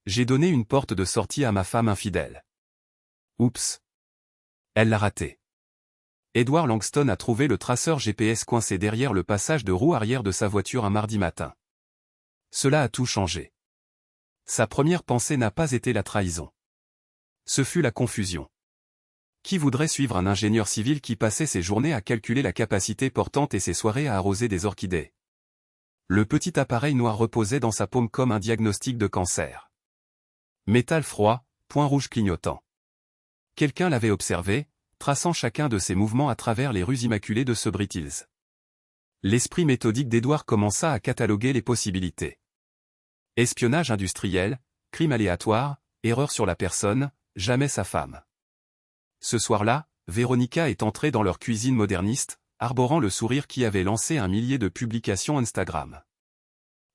J'ai donné une porte de sortie à ma femme infidèle. Oups. Elle l'a raté. Edward Langston a trouvé le traceur GPS coincé derrière le passage de roue arrière de sa voiture un mardi matin. Cela a tout changé. Sa première pensée n'a pas été la trahison. Ce fut la confusion. Qui voudrait suivre un ingénieur civil qui passait ses journées à calculer la capacité portante et ses soirées à arroser des orchidées? Le petit appareil noir reposait dans sa paume comme un diagnostic de cancer. Métal froid, point rouge clignotant. Quelqu'un l'avait observé, traçant chacun de ses mouvements à travers les rues immaculées de ce Hills. L'esprit méthodique d'Edward commença à cataloguer les possibilités. Espionnage industriel, crime aléatoire, erreur sur la personne, jamais sa femme. Ce soir-là, Véronica est entrée dans leur cuisine moderniste, arborant le sourire qui avait lancé un millier de publications Instagram.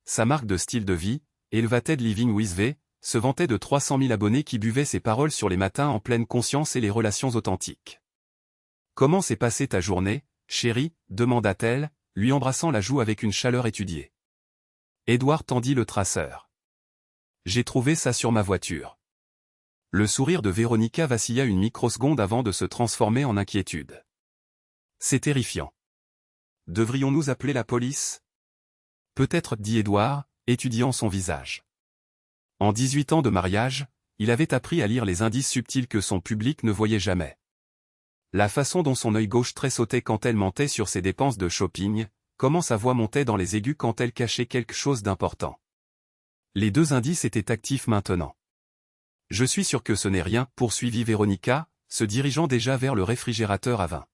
Sa marque de style de vie, Elevated Living with V, se vantait de 300 000 abonnés qui buvaient ses paroles sur les matins en pleine conscience et les relations authentiques. « Comment s'est passée ta journée, chérie ?» demanda-t-elle, lui embrassant la joue avec une chaleur étudiée. Edward tendit le traceur. « J'ai trouvé ça sur ma voiture. » Le sourire de Véronica vacilla une microseconde avant de se transformer en inquiétude. « C'est terrifiant. Devrions-nous appeler la police ? » Peut-être, dit Edward, étudiant son visage. En 18 ans de mariage, il avait appris à lire les indices subtils que son public ne voyait jamais. La façon dont son œil gauche tressautait quand elle mentait sur ses dépenses de shopping, comment sa voix montait dans les aigus quand elle cachait quelque chose d'important. Les deux indices étaient actifs maintenant. « Je suis sûr que ce n'est rien, poursuivit Véronica, se dirigeant déjà vers le réfrigérateur à vin.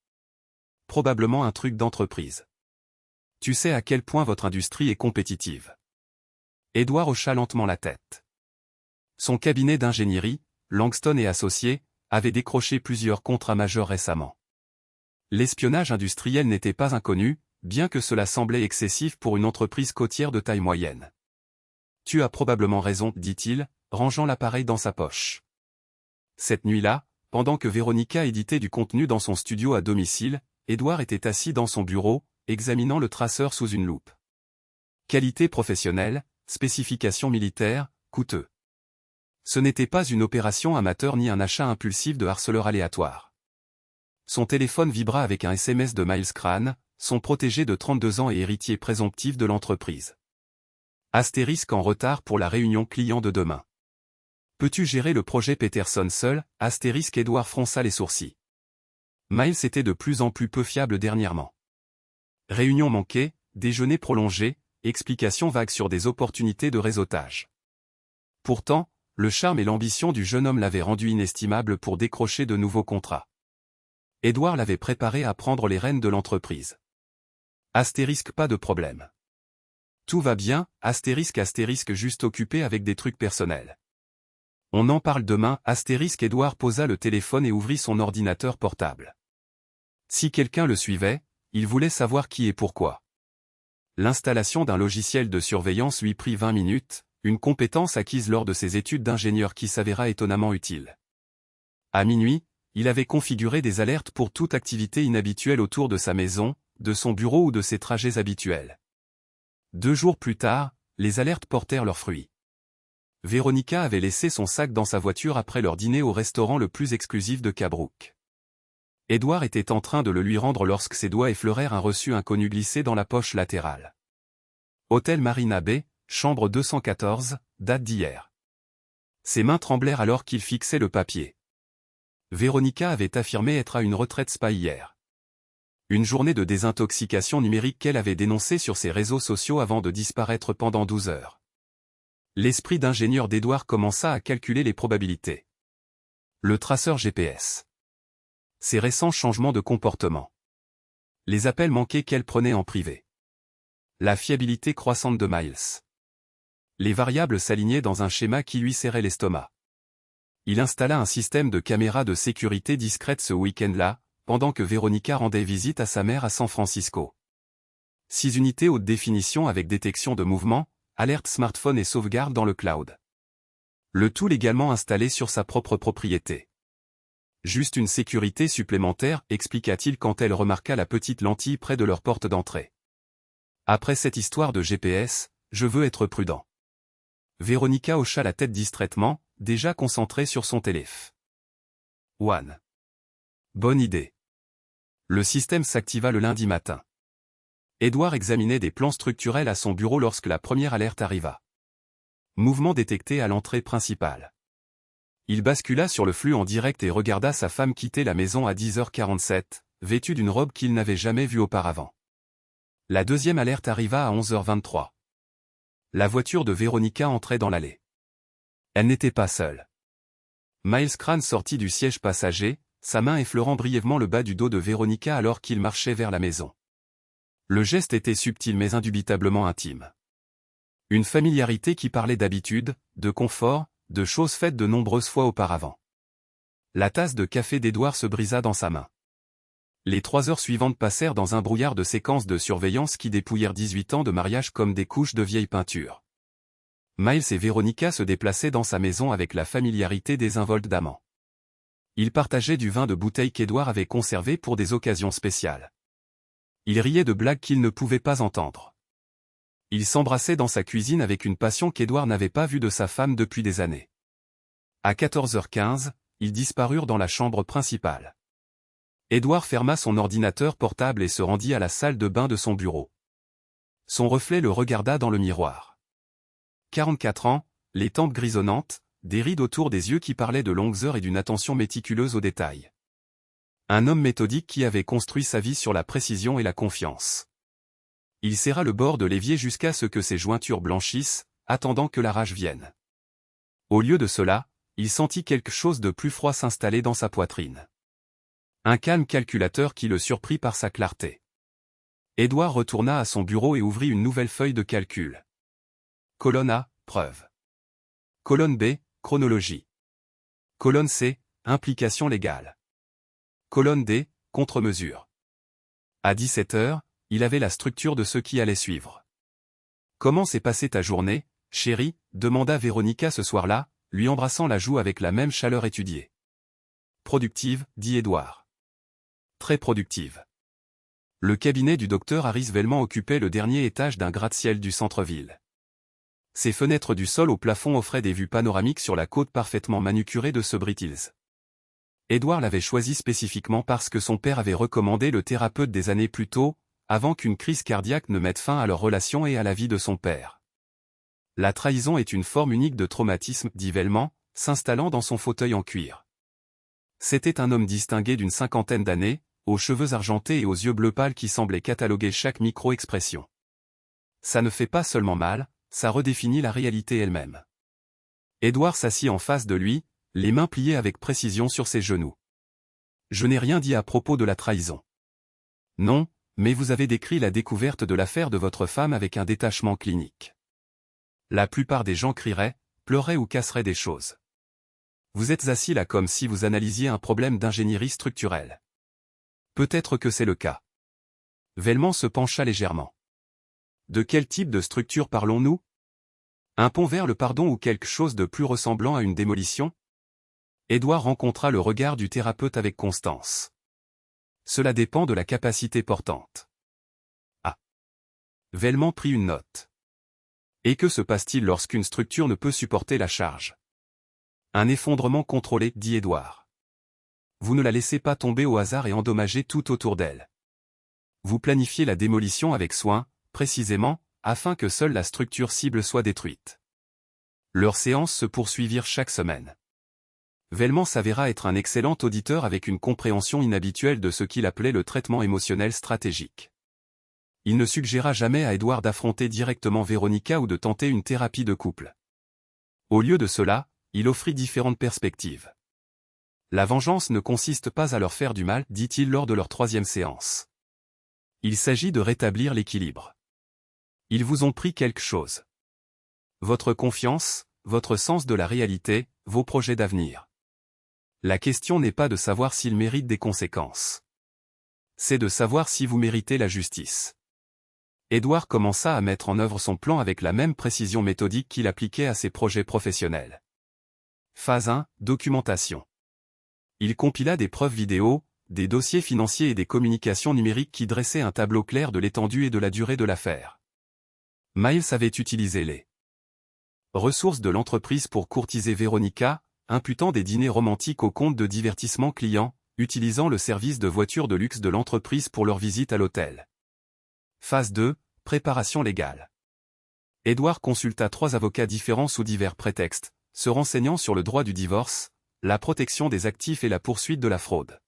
Probablement un truc d'entreprise. Tu sais à quel point votre industrie est compétitive. » Edward hocha lentement la tête. Son cabinet d'ingénierie, Langston et Associés, avait décroché plusieurs contrats majeurs récemment. L'espionnage industriel n'était pas inconnu, bien que cela semblait excessif pour une entreprise côtière de taille moyenne. « Tu as probablement raison, dit-il, rangeant l'appareil dans sa poche. » Cette nuit-là, pendant que Véronica éditait du contenu dans son studio à domicile, Edward était assis dans son bureau, examinant le traceur sous une loupe. Qualité professionnelle, spécifications militaires, coûteux. Ce n'était pas une opération amateur ni un achat impulsif de harceleur aléatoire. Son téléphone vibra avec un SMS de Miles Crane, son protégé de 32 ans et héritier présomptif de l'entreprise. Astérisque en retard pour la réunion client de demain. Peux-tu gérer le projet Peterson seul? Astérisque Edward fronça les sourcils. Miles était de plus en plus peu fiable dernièrement. Réunion manquée, déjeuner prolongé, explications vagues sur des opportunités de réseautage. Pourtant, le charme et l'ambition du jeune homme l'avaient rendu inestimable pour décrocher de nouveaux contrats. Edward l'avait préparé à prendre les rênes de l'entreprise. Astérisque pas de problème. Tout va bien, astérisque juste occupé avec des trucs personnels. On en parle demain, astérisque Edward posa le téléphone et ouvrit son ordinateur portable. Si quelqu'un le suivait, il voulait savoir qui et pourquoi. L'installation d'un logiciel de surveillance lui prit 20 minutes, une compétence acquise lors de ses études d'ingénieur qui s'avéra étonnamment utile. À minuit, il avait configuré des alertes pour toute activité inhabituelle autour de sa maison, de son bureau ou de ses trajets habituels. 2 jours plus tard, les alertes portèrent leurs fruits. Véronica avait laissé son sac dans sa voiture après leur dîner au restaurant le plus exclusif de Cabrook. Edward était en train de le lui rendre lorsque ses doigts effleurèrent un reçu inconnu glissé dans la poche latérale. Hôtel Marina Bay, chambre 214, date d'hier. Ses mains tremblèrent alors qu'il fixait le papier. Véronica avait affirmé être à une retraite spa hier. Une journée de désintoxication numérique qu'elle avait dénoncée sur ses réseaux sociaux avant de disparaître pendant 12 heures. L'esprit d'ingénieur d'Edward commença à calculer les probabilités. Le traceur GPS. Ses récents changements de comportement. Les appels manqués qu'elle prenait en privé. La fiabilité croissante de Miles. Les variables s'alignaient dans un schéma qui lui serrait l'estomac. Il installa un système de caméras de sécurité discrète ce week-end-là, pendant que Véronica rendait visite à sa mère à San Francisco. 6 unités haute définition avec détection de mouvement, alerte smartphone et sauvegarde dans le cloud. Le tout légalement installé sur sa propre propriété. Juste une sécurité supplémentaire, expliqua-t-il quand elle remarqua la petite lentille près de leur porte d'entrée. Après cette histoire de GPS, je veux être prudent. Véronica hocha la tête distraitement, déjà concentrée sur son téléphone. One. Bonne idée. Le système s'activa le lundi matin. Édouard examinait des plans structurels à son bureau lorsque la première alerte arriva. Mouvement détecté à l'entrée principale. Il bascula sur le flux en direct et regarda sa femme quitter la maison à 10h47, vêtue d'une robe qu'il n'avait jamais vue auparavant. La deuxième alerte arriva à 11h23. La voiture de Véronica entrait dans l'allée. Elle n'était pas seule. Miles Crane sortit du siège passager, sa main effleurant brièvement le bas du dos de Véronica alors qu'il marchait vers la maison. Le geste était subtil mais indubitablement intime. Une familiarité qui parlait d'habitude, de confort, de choses faites de nombreuses fois auparavant. La tasse de café d'Édouard se brisa dans sa main. Les 3 heures suivantes passèrent dans un brouillard de séquences de surveillance qui dépouillèrent 18 ans de mariage comme des couches de vieille peinture. Miles et Véronica se déplaçaient dans sa maison avec la familiarité désinvolte d'amants. Ils partageaient du vin de bouteille qu'Édouard avait conservé pour des occasions spéciales. Ils riaient de blagues qu'ils ne pouvaient pas entendre. Ils s'embrassaient dans sa cuisine avec une passion qu'Édouard n'avait pas vue de sa femme depuis des années. À 14h15, ils disparurent dans la chambre principale. Édouard ferma son ordinateur portable et se rendit à la salle de bain de son bureau. Son reflet le regarda dans le miroir. 44 ans, les tempes grisonnantes, des rides autour des yeux qui parlaient de longues heures et d'une attention méticuleuse aux détails. Un homme méthodique qui avait construit sa vie sur la précision et la confiance. Il serra le bord de l'évier jusqu'à ce que ses jointures blanchissent, attendant que la rage vienne. Au lieu de cela, il sentit quelque chose de plus froid s'installer dans sa poitrine. Un calme calculateur qui le surprit par sa clarté. Édouard retourna à son bureau et ouvrit une nouvelle feuille de calcul. Colonne A, preuve. Colonne B, chronologie. Colonne C, implication légale. Colonne D, contre-mesure. À 17h, il avait la structure de ce qui allait suivre. « Comment s'est passée ta journée, chérie ?» demanda Véronica ce soir-là, lui embrassant la joue avec la même chaleur étudiée. « Productive, » dit Édouard. « Très productive. » Le cabinet du docteur Harris Velman occupait le dernier étage d'un gratte-ciel du centre-ville. Ses fenêtres du sol au plafond offraient des vues panoramiques sur la côte parfaitement manucurée de Sobrit Hills. Édouard l'avait choisi spécifiquement parce que son père avait recommandé le thérapeute des années plus tôt, avant qu'une crise cardiaque ne mette fin à leur relation et à la vie de son père. La trahison est une forme unique de traumatisme, dit Velman, s'installant dans son fauteuil en cuir. C'était un homme distingué d'une 50aine d'années, aux cheveux argentés et aux yeux bleus pâles qui semblaient cataloguer chaque micro-expression. Ça ne fait pas seulement mal, ça redéfinit la réalité elle-même. Édouard s'assit en face de lui, les mains pliées avec précision sur ses genoux. Je n'ai rien dit à propos de la trahison. Non, mais vous avez décrit la découverte de l'affaire de votre femme avec un détachement clinique. La plupart des gens crieraient, pleuraient ou casseraient des choses. Vous êtes assis là comme si vous analysiez un problème d'ingénierie structurelle. Peut-être que c'est le cas. Velman se pencha légèrement. De quel type de structure parlons-nous? Un pont vers le pardon ou quelque chose de plus ressemblant à une démolition? Édouard rencontra le regard du thérapeute avec constance. Cela dépend de la capacité portante. Ah. Velman prit une note. Et que se passe-t-il lorsqu'une structure ne peut supporter la charge? Un effondrement contrôlé, dit Édouard. Vous ne la laissez pas tomber au hasard et endommager tout autour d'elle. Vous planifiez la démolition avec soin, précisément, afin que seule la structure cible soit détruite. Leurs séances se poursuivirent chaque semaine. Velman s'avéra être un excellent auditeur avec une compréhension inhabituelle de ce qu'il appelait le traitement émotionnel stratégique. Il ne suggéra jamais à Édouard d'affronter directement Véronica ou de tenter une thérapie de couple. Au lieu de cela, il offrit différentes perspectives. La vengeance ne consiste pas à leur faire du mal, dit-il lors de leur 3e séance. Il s'agit de rétablir l'équilibre. Ils vous ont pris quelque chose. Votre confiance, votre sens de la réalité, vos projets d'avenir. La question n'est pas de savoir s'ils méritent des conséquences. C'est de savoir si vous méritez la justice. Édouard commença à mettre en œuvre son plan avec la même précision méthodique qu'il appliquait à ses projets professionnels. Phase 1, documentation. Il compila des preuves vidéo, des dossiers financiers et des communications numériques qui dressaient un tableau clair de l'étendue et de la durée de l'affaire. Miles avait utilisé les Ressources de l'entreprise pour courtiser Véronica, imputant des dîners romantiques au compte de divertissement client, utilisant le service de voiture de luxe de l'entreprise pour leur visite à l'hôtel. Phase 2, préparation légale. Édouard consulta 3 avocats différents sous divers prétextes, se renseignant sur le droit du divorce, la protection des actifs et la poursuite de la fraude.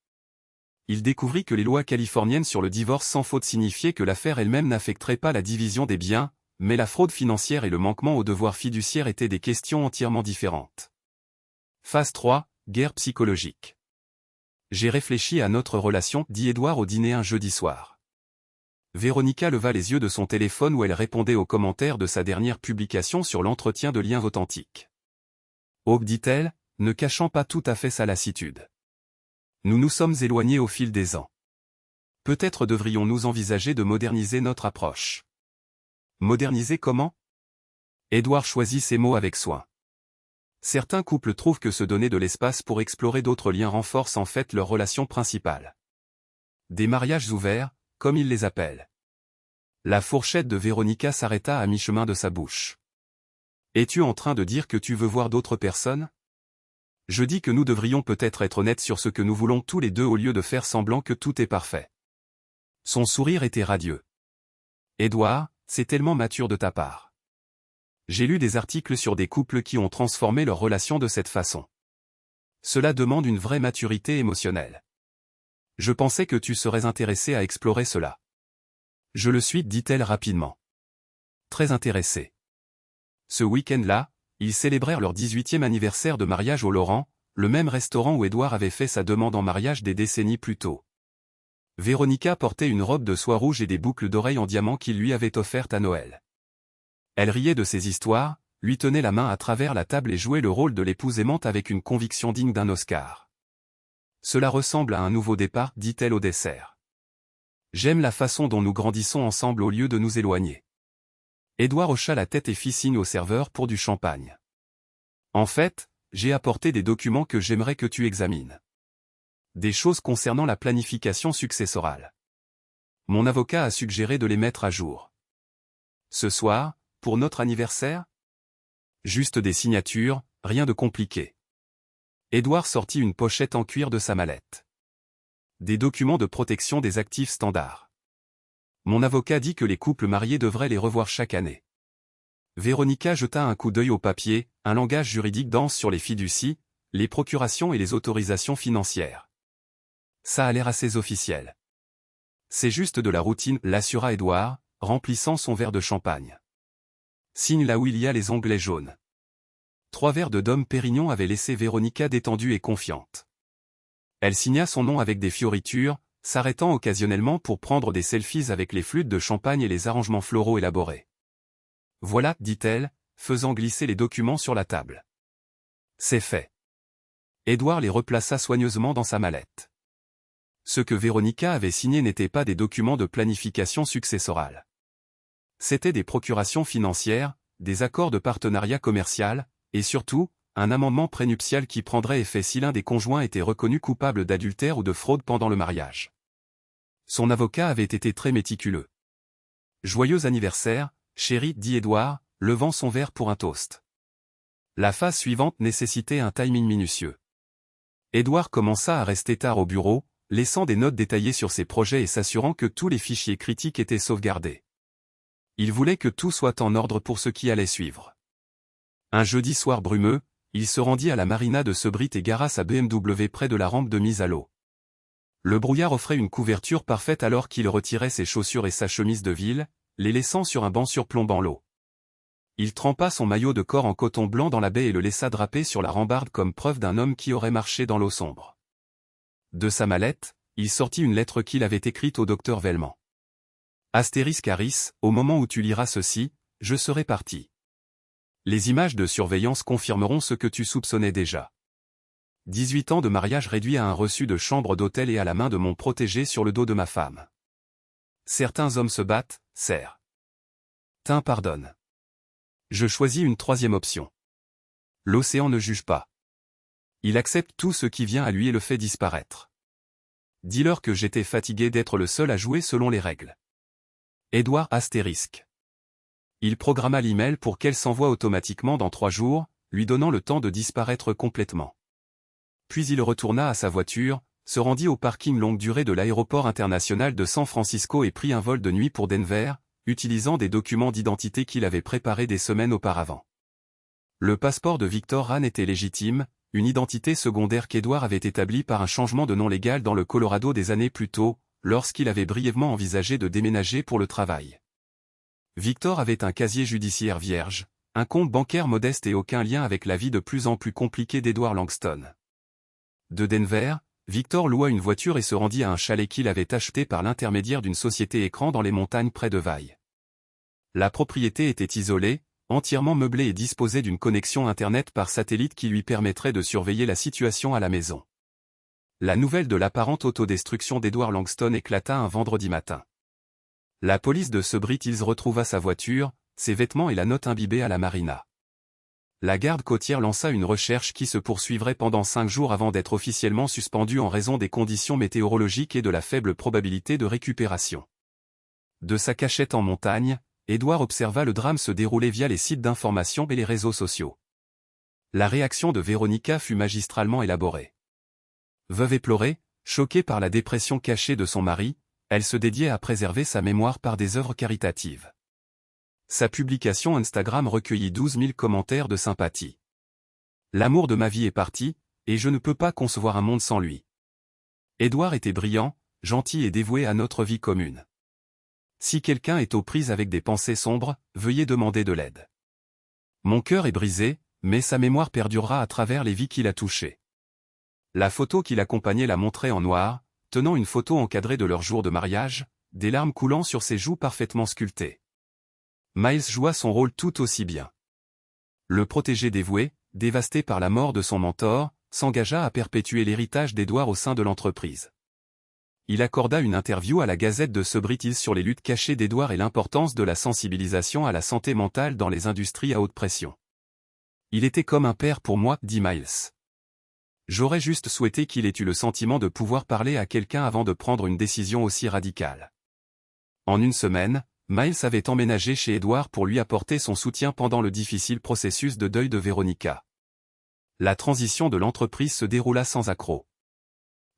Il découvrit que les lois californiennes sur le divorce sans faute signifiaient que l'affaire elle-même n'affecterait pas la division des biens, mais la fraude financière et le manquement aux devoirs fiduciaires étaient des questions entièrement différentes. Phase 3, guerre psychologique. J'ai réfléchi à notre relation, dit Édouard au dîner un jeudi soir. Véronica leva les yeux de son téléphone où elle répondait aux commentaires de sa dernière publication sur l'entretien de liens authentiques. Oh, dit-elle, ne cachant pas tout à fait sa lassitude. Nous nous sommes éloignés au fil des ans. Peut-être devrions-nous envisager de moderniser notre approche. Moderniser comment? Édouard choisit ses mots avec soin. Certains couples trouvent que se donner de l'espace pour explorer d'autres liens renforce en fait leur relation principale. Des mariages ouverts, comme ils les appellent. La fourchette de Véronica s'arrêta à mi-chemin de sa bouche. Es-tu en train de dire que tu veux voir d'autres personnes? Je dis que nous devrions peut-être être honnêtes sur ce que nous voulons tous les deux au lieu de faire semblant que tout est parfait. Son sourire était radieux. Édouard, c'est tellement mature de ta part. J'ai lu des articles sur des couples qui ont transformé leur relation de cette façon. Cela demande une vraie maturité émotionnelle. Je pensais que tu serais intéressé à explorer cela. Je le suis, dit-elle rapidement. Très intéressé. Ce week-end-là, ils célébrèrent leur 18e anniversaire de mariage au Laurent, le même restaurant où Édouard avait fait sa demande en mariage des décennies plus tôt. Véronica portait une robe de soie rouge et des boucles d'oreilles en diamant qu'il lui avait offertes à Noël. Elle riait de ses histoires, lui tenait la main à travers la table et jouait le rôle de l'épouse aimante avec une conviction digne d'un Oscar. Cela ressemble à un nouveau départ, dit-elle au dessert. J'aime la façon dont nous grandissons ensemble au lieu de nous éloigner. Édouard hocha la tête et fit signe au serveur pour du champagne. En fait, j'ai apporté des documents que j'aimerais que tu examines. Des choses concernant la planification successorale. Mon avocat a suggéré de les mettre à jour. Ce soir, pour notre anniversaire? Juste des signatures, rien de compliqué. Édouard sortit une pochette en cuir de sa mallette. Des documents de protection des actifs standards. Mon avocat dit que les couples mariés devraient les revoir chaque année. Véronica jeta un coup d'œil au papier, un langage juridique dense sur les fiducies, les procurations et les autorisations financières. Ça a l'air assez officiel. C'est juste de la routine, l'assura Édouard, remplissant son verre de champagne. Signe là où il y a les onglets jaunes. 3 verres de Dom Pérignon avaient laissé Véronica détendue et confiante. Elle signa son nom avec des fioritures, s'arrêtant occasionnellement pour prendre des selfies avec les flûtes de champagne et les arrangements floraux élaborés. Voilà, dit-elle, faisant glisser les documents sur la table. C'est fait. Édouard les replaça soigneusement dans sa mallette. Ce que Véronica avait signé n'étaient pas des documents de planification successorale. C'étaient des procurations financières, des accords de partenariat commercial, et surtout, un amendement prénuptial qui prendrait effet si l'un des conjoints était reconnu coupable d'adultère ou de fraude pendant le mariage. Son avocat avait été très méticuleux. Joyeux anniversaire, chérie, dit Édouard, levant son verre pour un toast. La phase suivante nécessitait un timing minutieux. Édouard commença à rester tard au bureau, laissant des notes détaillées sur ses projets et s'assurant que tous les fichiers critiques étaient sauvegardés. Il voulait que tout soit en ordre pour ce qui allait suivre. Un jeudi soir brumeux, il se rendit à la marina de Sebrit et gara sa BMW près de la rampe de mise à l'eau. Le brouillard offrait une couverture parfaite alors qu'il retirait ses chaussures et sa chemise de ville, les laissant sur un banc surplombant l'eau. Il trempa son maillot de corps en coton blanc dans la baie et le laissa draper sur la rambarde comme preuve d'un homme qui aurait marché dans l'eau sombre. De sa mallette, il sortit une lettre qu'il avait écrite au docteur Velman. Astérisque Harris, au moment où tu liras ceci, je serai parti. Les images de surveillance confirmeront ce que tu soupçonnais déjà. 18 ans de mariage réduit à un reçu de chambre d'hôtel et à la main de mon protégé sur le dos de ma femme. Certains hommes se battent, serre. Tain pardonne. Je choisis une 3e option. L'océan ne juge pas. Il accepte tout ce qui vient à lui et le fait disparaître. Dis-leur que j'étais fatigué d'être le seul à jouer selon les règles. Édouard astérisque. Il programma l'email pour qu'elle s'envoie automatiquement dans 3 jours, lui donnant le temps de disparaître complètement. Puis il retourna à sa voiture, se rendit au parking longue durée de l'aéroport international de San Francisco et prit un vol de nuit pour Denver, utilisant des documents d'identité qu'il avait préparés des semaines auparavant. Le passeport de Victor Rahn était légitime, une identité secondaire qu'Edward avait établie par un changement de nom légal dans le Colorado des années plus tôt, lorsqu'il avait brièvement envisagé de déménager pour le travail. Victor avait un casier judiciaire vierge, un compte bancaire modeste et aucun lien avec la vie de plus en plus compliquée d'Edward Langston. De Denver, Victor loua une voiture et se rendit à un chalet qu'il avait acheté par l'intermédiaire d'une société écran dans les montagnes près de Vail. La propriété était isolée, entièrement meublée et disposait d'une connexion Internet par satellite qui lui permettrait de surveiller la situation à la maison. La nouvelle de l'apparente autodestruction d'Edward Langston éclata un vendredi matin. La police de Sebrit Hills retrouva sa voiture, ses vêtements et la note imbibée à la marina. La garde côtière lança une recherche qui se poursuivrait pendant 5 jours avant d'être officiellement suspendue en raison des conditions météorologiques et de la faible probabilité de récupération. De sa cachette en montagne, Edward observa le drame se dérouler via les sites d'information et les réseaux sociaux. La réaction de Veronica fut magistralement élaborée. Veuve éplorée, choquée par la dépression cachée de son mari, elle se dédiait à préserver sa mémoire par des œuvres caritatives. Sa publication Instagram recueillit 12 000 commentaires de sympathie. L'amour de ma vie est parti, et je ne peux pas concevoir un monde sans lui. Edward était brillant, gentil et dévoué à notre vie commune. Si quelqu'un est aux prises avec des pensées sombres, veuillez demander de l'aide. Mon cœur est brisé, mais sa mémoire perdurera à travers les vies qu'il a touchées. La photo qui l'accompagnait la montrait en noir, tenant une photo encadrée de leur jour de mariage, des larmes coulant sur ses joues parfaitement sculptées. Miles joua son rôle tout aussi bien. Le protégé dévoué, dévasté par la mort de son mentor, s'engagea à perpétuer l'héritage d'Edward au sein de l'entreprise. Il accorda une interview à la Gazette de Sebrit Hills sur les luttes cachées d'Edward et l'importance de la sensibilisation à la santé mentale dans les industries à haute pression. Il était comme un père pour moi, dit Miles. J'aurais juste souhaité qu'il ait eu le sentiment de pouvoir parler à quelqu'un avant de prendre une décision aussi radicale. En une semaine, Miles avait emménagé chez Edward pour lui apporter son soutien pendant le difficile processus de deuil de Veronica. La transition de l'entreprise se déroula sans accroc.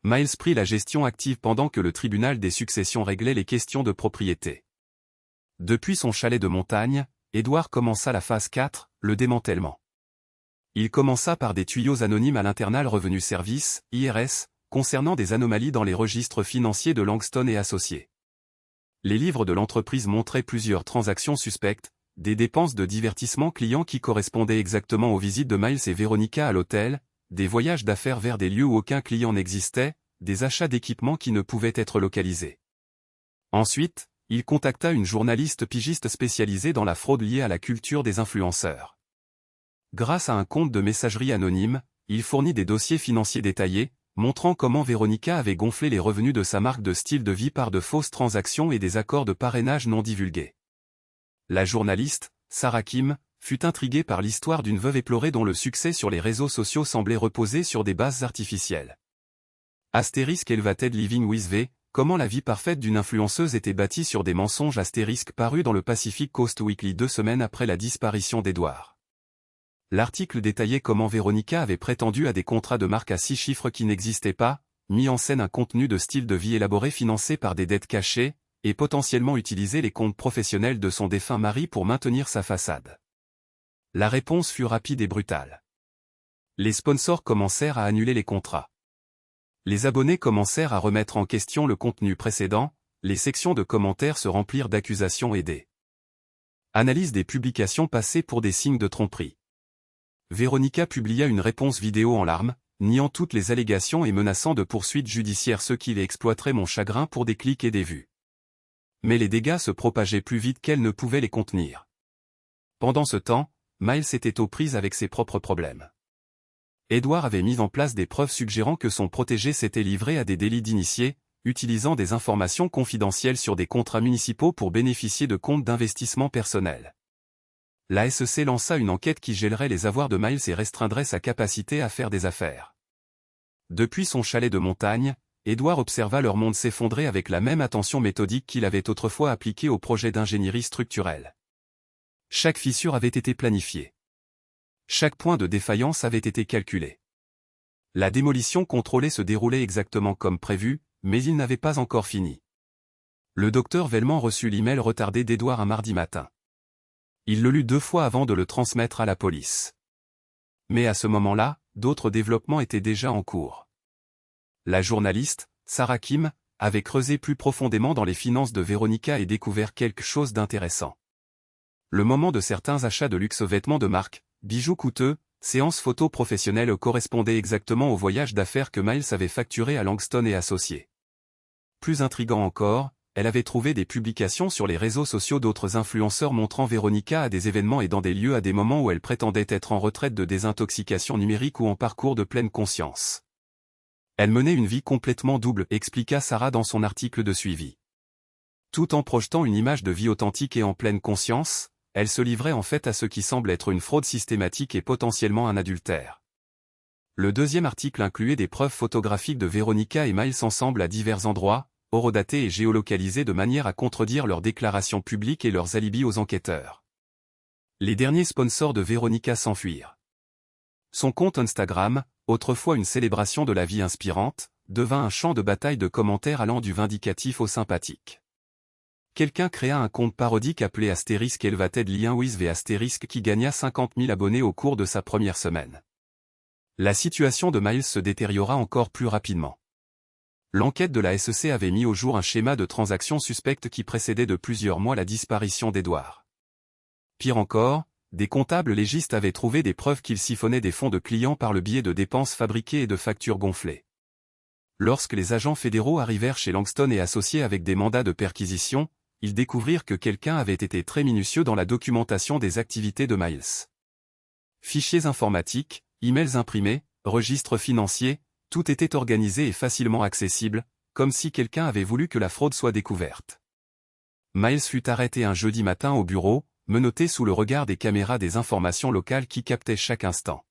Miles prit la gestion active pendant que le tribunal des successions réglait les questions de propriété. Depuis son chalet de montagne, Edward commença la phase 4, le démantèlement. Il commença par des tuyaux anonymes à l'Internal Revenue Service, IRS, concernant des anomalies dans les registres financiers de Langston et associés. Les livres de l'entreprise montraient plusieurs transactions suspectes, des dépenses de divertissement clients qui correspondaient exactement aux visites de Miles et Veronica à l'hôtel, des voyages d'affaires vers des lieux où aucun client n'existait, des achats d'équipements qui ne pouvaient être localisés. Ensuite, il contacta une journaliste pigiste spécialisée dans la fraude liée à la culture des influenceurs. Grâce à un compte de messagerie anonyme, il fournit des dossiers financiers détaillés, montrant comment Veronica avait gonflé les revenus de sa marque de style de vie par de fausses transactions et des accords de parrainage non divulgués. La journaliste, Sarah Kim, fut intriguée par l'histoire d'une veuve éplorée dont le succès sur les réseaux sociaux semblait reposer sur des bases artificielles. Elevated Living with V, comment la vie parfaite d'une influenceuse était bâtie sur des mensonges paru dans le Pacific Coast Weekly 2 semaines après la disparition d'Edward. L'article détaillait comment Veronica avait prétendu à des contrats de marque à 6 chiffres qui n'existaient pas, mis en scène un contenu de style de vie élaboré financé par des dettes cachées, et potentiellement utilisé les comptes professionnels de son défunt mari pour maintenir sa façade. La réponse fut rapide et brutale. Les sponsors commencèrent à annuler les contrats. Les abonnés commencèrent à remettre en question le contenu précédent, les sections de commentaires se remplirent d'accusations et des analyses des publications passées pour des signes de tromperie. Veronica publia une réponse vidéo en larmes, niant toutes les allégations et menaçant de poursuites judiciaires ceux qui exploiteraient mon chagrin pour des clics et des vues. Mais les dégâts se propageaient plus vite qu'elle ne pouvait les contenir. Pendant ce temps, Miles était aux prises avec ses propres problèmes. Edward avait mis en place des preuves suggérant que son protégé s'était livré à des délits d'initié, utilisant des informations confidentielles sur des contrats municipaux pour bénéficier de comptes d'investissement personnels. La SEC lança une enquête qui gèlerait les avoirs de Miles et restreindrait sa capacité à faire des affaires. Depuis son chalet de montagne, Edward observa leur monde s'effondrer avec la même attention méthodique qu'il avait autrefois appliquée au projet d'ingénierie structurelle. Chaque fissure avait été planifiée. Chaque point de défaillance avait été calculé. La démolition contrôlée se déroulait exactement comme prévu, mais il n'avait pas encore fini. Le docteur Velman reçut l'email retardé d'Edouard un mardi matin. Il le lut 2 fois avant de le transmettre à la police. Mais à ce moment-là, d'autres développements étaient déjà en cours. La journaliste, Sarah Kim, avait creusé plus profondément dans les finances de Véronica et découvert quelque chose d'intéressant. Le moment de certains achats de luxe vêtements de marque, bijoux coûteux, séances photos professionnelles correspondait exactement au voyage d'affaires que Miles avait facturé à Langston et Associés. Plus intriguant encore, elle avait trouvé des publications sur les réseaux sociaux d'autres influenceurs montrant Véronica à des événements et dans des lieux à des moments où elle prétendait être en retraite de désintoxication numérique ou en parcours de pleine conscience. Elle menait une vie complètement double, expliqua Sarah dans son article de suivi. Tout en projetant une image de vie authentique et en pleine conscience, elle se livrait en fait à ce qui semble être une fraude systématique et potentiellement un adultère. Le deuxième article incluait des preuves photographiques de Véronica et Miles ensemble à divers endroits, horodatées et géolocalisées de manière à contredire leurs déclarations publiques et leurs alibis aux enquêteurs. Les derniers sponsors de Véronica s'enfuirent. Son compte Instagram, autrefois une célébration de la vie inspirante, devint un champ de bataille de commentaires allant du vindicatif au sympathique. Quelqu'un créa un compte parodique appelé Astérisque Elvated Lien Wisv Astérisque qui gagna 50 000 abonnés au cours de sa première semaine. La situation de Miles se détériora encore plus rapidement. L'enquête de la SEC avait mis au jour un schéma de transactions suspectes qui précédait de plusieurs mois la disparition d'Edouard. Pire encore, des comptables légistes avaient trouvé des preuves qu'il siphonnait des fonds de clients par le biais de dépenses fabriquées et de factures gonflées. Lorsque les agents fédéraux arrivèrent chez Langston et Associés avec des mandats de perquisition, ils découvrirent que quelqu'un avait été très minutieux dans la documentation des activités de Miles. Fichiers informatiques, emails imprimés, registres financiers, tout était organisé et facilement accessible, comme si quelqu'un avait voulu que la fraude soit découverte. Miles fut arrêté un jeudi matin au bureau, menotté sous le regard des caméras des informations locales qui captaient chaque instant.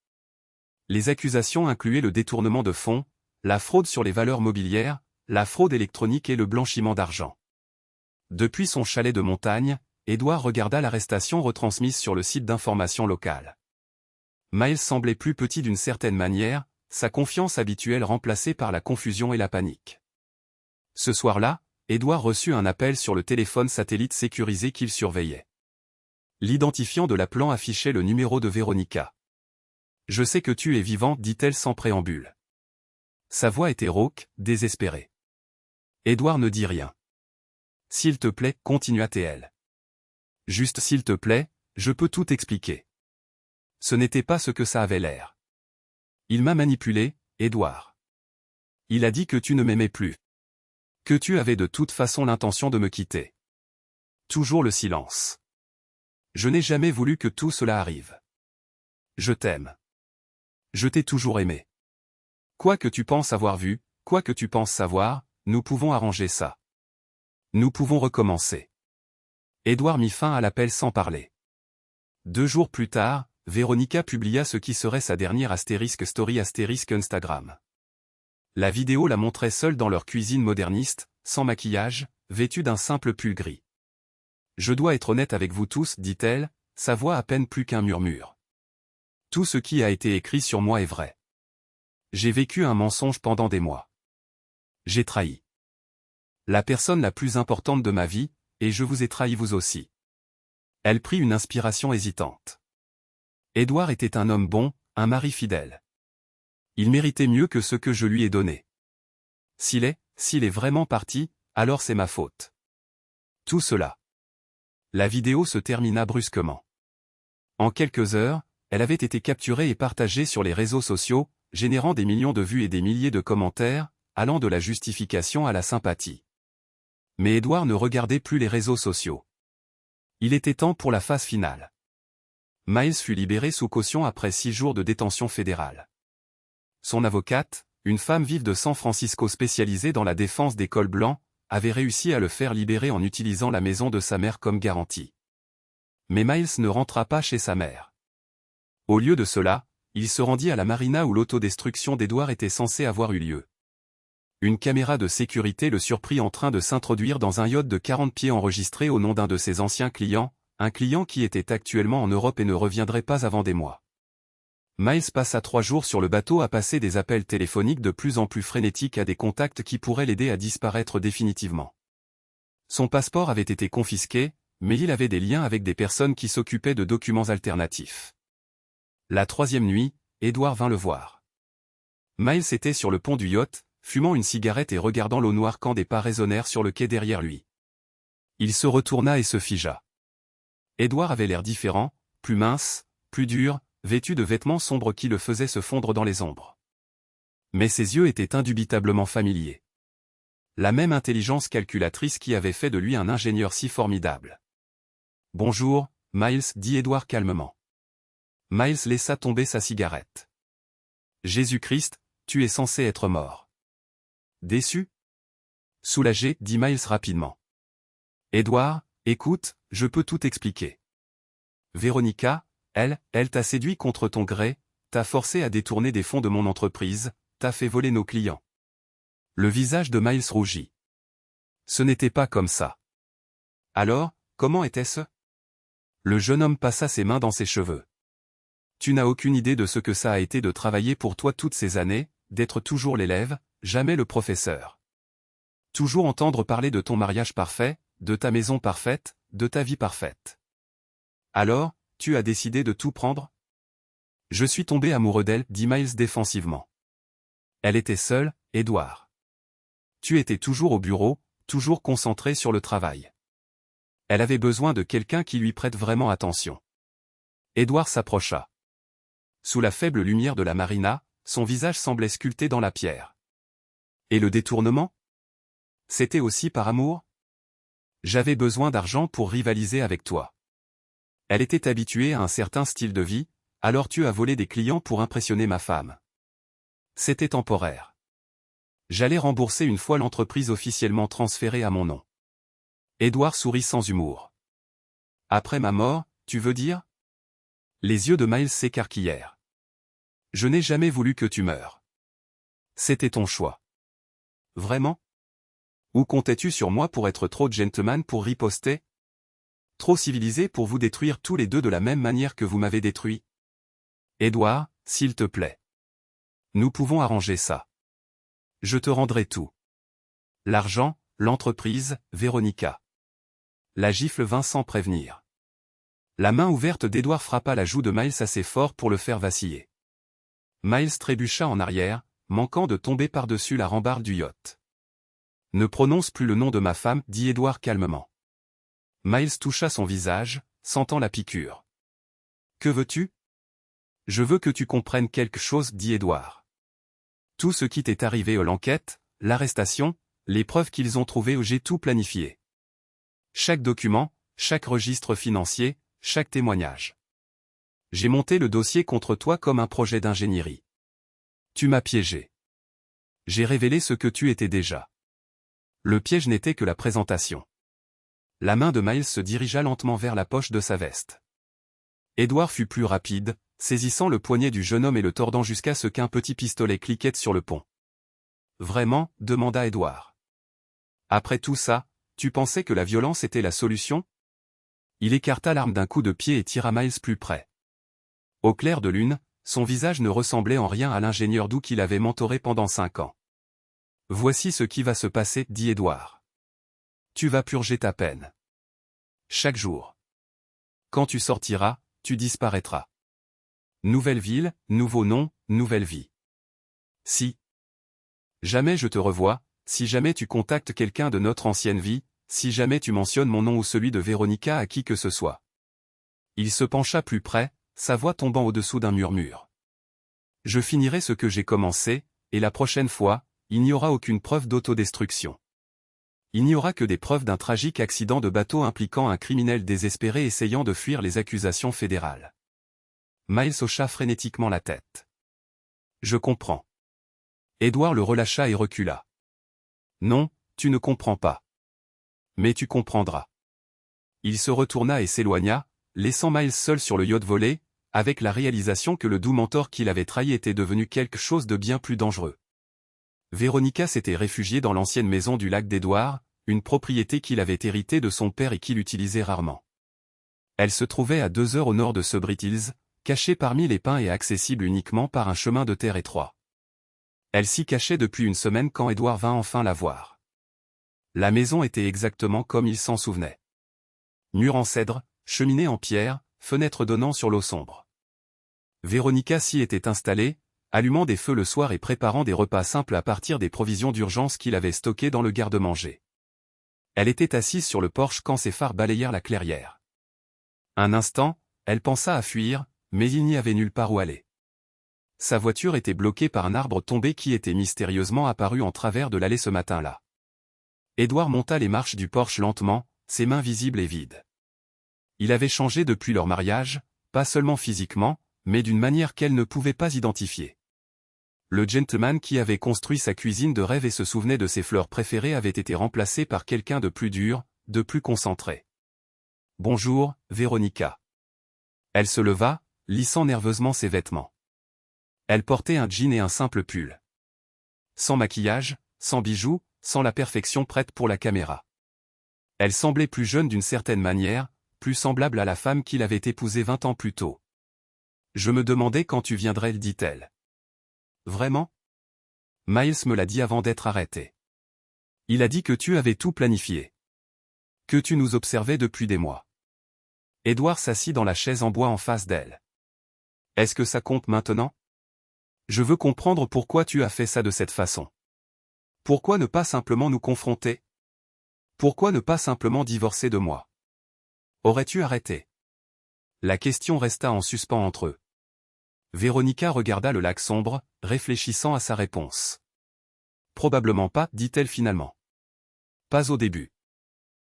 Les accusations incluaient le détournement de fonds, la fraude sur les valeurs mobilières, la fraude électronique et le blanchiment d'argent. Depuis son chalet de montagne, Edouard regarda l'arrestation retransmise sur le site d'information locale. Miles semblait plus petit d'une certaine manière, sa confiance habituelle remplacée par la confusion et la panique. Ce soir-là, Edouard reçut un appel sur le téléphone satellite sécurisé qu'il surveillait. L'identifiant de l'appelant affichait le numéro de Véronica. « Je sais que tu es vivant » dit-elle sans préambule. Sa voix était rauque, désespérée. Edouard ne dit rien. « S'il te plaît, continua-t-elle. Juste s'il te plaît, je peux tout expliquer. Ce n'était pas ce que ça avait l'air. Il m'a manipulé, Edouard. Il a dit que tu ne m'aimais plus. Que tu avais de toute façon l'intention de me quitter. Toujours le silence. Je n'ai jamais voulu que tout cela arrive. Je t'aime. Je t'ai toujours aimé. Quoi que tu penses avoir vu, quoi que tu penses savoir, nous pouvons arranger ça. Nous pouvons recommencer. Edouard mit fin à l'appel sans parler. 2 jours plus tard, Véronica publia ce qui serait sa dernière story Instagram. La vidéo la montrait seule dans leur cuisine moderniste, sans maquillage, vêtue d'un simple pull gris. « Je dois être honnête avec vous tous, dit-elle, sa voix à peine plus qu'un murmure. Tout ce qui a été écrit sur moi est vrai. J'ai vécu un mensonge pendant des mois. J'ai trahi la personne la plus importante de ma vie, et je vous ai trahi vous aussi. » Elle prit une inspiration hésitante. Edouard était un homme bon, un mari fidèle. Il méritait mieux que ce que je lui ai donné. S'il est vraiment parti, alors c'est ma faute. Tout cela. La vidéo se termina brusquement. En quelques heures, elle avait été capturée et partagée sur les réseaux sociaux, générant des millions de vues et des milliers de commentaires, allant de la justification à la sympathie. Mais Edouard ne regardait plus les réseaux sociaux. Il était temps pour la phase finale. Miles fut libéré sous caution après 6 jours de détention fédérale. Son avocate, une femme vive de San Francisco spécialisée dans la défense des cols blancs, avait réussi à le faire libérer en utilisant la maison de sa mère comme garantie. Mais Miles ne rentra pas chez sa mère. Au lieu de cela, il se rendit à la marina où l'autodestruction d'Edouard était censée avoir eu lieu. Une caméra de sécurité le surprit en train de s'introduire dans un yacht de 40 pieds enregistré au nom d'un de ses anciens clients, un client qui était actuellement en Europe et ne reviendrait pas avant des mois. Miles passa 3 jours sur le bateau à passer des appels téléphoniques de plus en plus frénétiques à des contacts qui pourraient l'aider à disparaître définitivement. Son passeport avait été confisqué, mais il avait des liens avec des personnes qui s'occupaient de documents alternatifs. La 3e nuit, Edward vint le voir. Miles était sur le pont du yacht, fumant une cigarette et regardant l'eau noire quand des pas résonnèrent sur le quai derrière lui. Il se retourna et se figea. Edward avait l'air différent, plus mince, plus dur, vêtu de vêtements sombres qui le faisaient se fondre dans les ombres. Mais ses yeux étaient indubitablement familiers. La même intelligence calculatrice qui avait fait de lui un ingénieur si formidable. « Bonjour, Miles, dit Edward calmement. Miles laissa tomber sa cigarette. « Jésus-Christ, tu es censé être mort. » Déçu? Soulagé, dit Miles rapidement. « Edward, écoute, je peux tout expliquer. Véronica, elle t'a séduit contre ton gré, t'a forcé à détourner des fonds de mon entreprise, t'a fait voler nos clients. » Le visage de Miles rougit. Ce n'était pas comme ça. Alors, comment était-ce? Le jeune homme passa ses mains dans ses cheveux. Tu n'as aucune idée de ce que ça a été de travailler pour toi toutes ces années, d'être toujours l'élève, jamais le professeur. Toujours entendre parler de ton mariage parfait, de ta maison parfaite, de ta vie parfaite. Alors, tu as décidé de tout prendre? Je suis tombé amoureux d'elle, dit Miles défensivement. Elle était seule, Edward. Tu étais toujours au bureau, toujours concentré sur le travail. Elle avait besoin de quelqu'un qui lui prête vraiment attention. Edward s'approcha. Sous la faible lumière de la marina, son visage semblait sculpté dans la pierre. Et le détournement? C'était aussi par amour? J'avais besoin d'argent pour rivaliser avec toi. Elle était habituée à un certain style de vie, alors tu as volé des clients pour impressionner ma femme. C'était temporaire. J'allais rembourser une fois l'entreprise officiellement transférée à mon nom. Edward sourit sans humour. Après ma mort, tu veux dire? Les yeux de Miles s'écarquillèrent. Je n'ai jamais voulu que tu meures. C'était ton choix. Vraiment? Ou comptais-tu sur moi pour être trop gentleman pour riposter? Trop civilisé pour vous détruire tous les deux de la même manière que vous m'avez détruit? Edward, s'il te plaît. Nous pouvons arranger ça. Je te rendrai tout. L'argent, l'entreprise, Véronica. La gifle vint sans prévenir. La main ouverte d'Edward frappa la joue de Miles assez fort pour le faire vaciller. Miles trébucha en arrière, manquant de tomber par-dessus la rambarde du yacht. Ne prononce plus le nom de ma femme, dit Edward calmement. Miles toucha son visage, sentant la piqûre. Que veux-tu? Je veux que tu comprennes quelque chose, dit Edward. Tout ce qui t'est arrivé à l'enquête, l'arrestation, les preuves qu'ils ont trouvées, j'ai tout planifié. Chaque document, chaque registre financier, chaque témoignage. J'ai monté le dossier contre toi comme un projet d'ingénierie. Tu m'as piégé. J'ai révélé ce que tu étais déjà. Le piège n'était que la présentation. La main de Miles se dirigea lentement vers la poche de sa veste. Edward fut plus rapide, saisissant le poignet du jeune homme et le tordant jusqu'à ce qu'un petit pistolet cliquette sur le pont. « Vraiment ?» demanda Edward. « Après tout ça, tu pensais que la violence était la solution ?» Il écarta l'arme d'un coup de pied et tira Miles plus près. Au clair de lune, son visage ne ressemblait en rien à l'ingénieur doux qu'il avait mentoré pendant 5 ans. « Voici ce qui va se passer, dit Edward. Tu vas purger ta peine. Chaque jour. Quand tu sortiras, tu disparaîtras. Nouvelle ville, nouveau nom, nouvelle vie. Si jamais je te revois, si jamais tu contactes quelqu'un de notre ancienne vie, si jamais tu mentionnes mon nom ou celui de Véronica à qui que ce soit. » Il se pencha plus près, sa voix tombant au-dessous d'un murmure. « Je finirai ce que j'ai commencé, et la prochaine fois, il n'y aura aucune preuve d'autodestruction. Il n'y aura que des preuves d'un tragique accident de bateau impliquant un criminel désespéré essayant de fuir les accusations fédérales. » Miles hocha frénétiquement la tête. « Je comprends. » Edward le relâcha et recula. « Non, tu ne comprends pas. Mais tu comprendras. » Il se retourna et s'éloigna, laissant Miles seul sur le yacht volé, avec la réalisation que le doux mentor qu'il avait trahi était devenu quelque chose de bien plus dangereux. Véronica s'était réfugiée dans l'ancienne maison du lac d'Edward, une propriété qu'il avait héritée de son père et qu'il utilisait rarement. Elle se trouvait à 2 heures au nord de Subrit Hills, cachée parmi les pins et accessible uniquement par un chemin de terre étroit. Elle s'y cachait depuis une semaine quand Edward vint enfin la voir. La maison était exactement comme il s'en souvenait. Mur en cèdre, cheminée en pierre, fenêtre donnant sur l'eau sombre. Véronica s'y était installée, allumant des feux le soir et préparant des repas simples à partir des provisions d'urgence qu'il avait stockées dans le garde-manger. Elle était assise sur le porche quand ses phares balayèrent la clairière. Un instant, elle pensa à fuir, mais il n'y avait nulle part où aller. Sa voiture était bloquée par un arbre tombé qui était mystérieusement apparu en travers de l'allée ce matin-là. Édouard monta les marches du porche lentement, ses mains visibles et vides. Il avait changé depuis leur mariage, pas seulement physiquement, mais d'une manière qu'elle ne pouvait pas identifier. Le gentleman qui avait construit sa cuisine de rêve et se souvenait de ses fleurs préférées avait été remplacé par quelqu'un de plus dur, de plus concentré. « Bonjour, Véronica. » Elle se leva, lissant nerveusement ses vêtements. Elle portait un jean et un simple pull. Sans maquillage, sans bijoux, sans la perfection prête pour la caméra. Elle semblait plus jeune d'une certaine manière, plus semblable à la femme qu'il avait épousée 20 ans plus tôt. « Je me demandais quand tu viendrais, dit-elle. « Vraiment ? Miles me l'a dit avant d'être arrêté. Il a dit que tu avais tout planifié. Que tu nous observais depuis des mois. » Édouard s'assit dans la chaise en bois en face d'elle. « Est-ce que ça compte maintenant ? Je veux comprendre pourquoi tu as fait ça de cette façon. Pourquoi ne pas simplement nous confronter ? Pourquoi ne pas simplement divorcer de moi ? Aurais-tu arrêté ? » La question resta en suspens entre eux. Véronica regarda le lac sombre, réfléchissant à sa réponse. « Probablement pas, dit-elle finalement. Pas au début.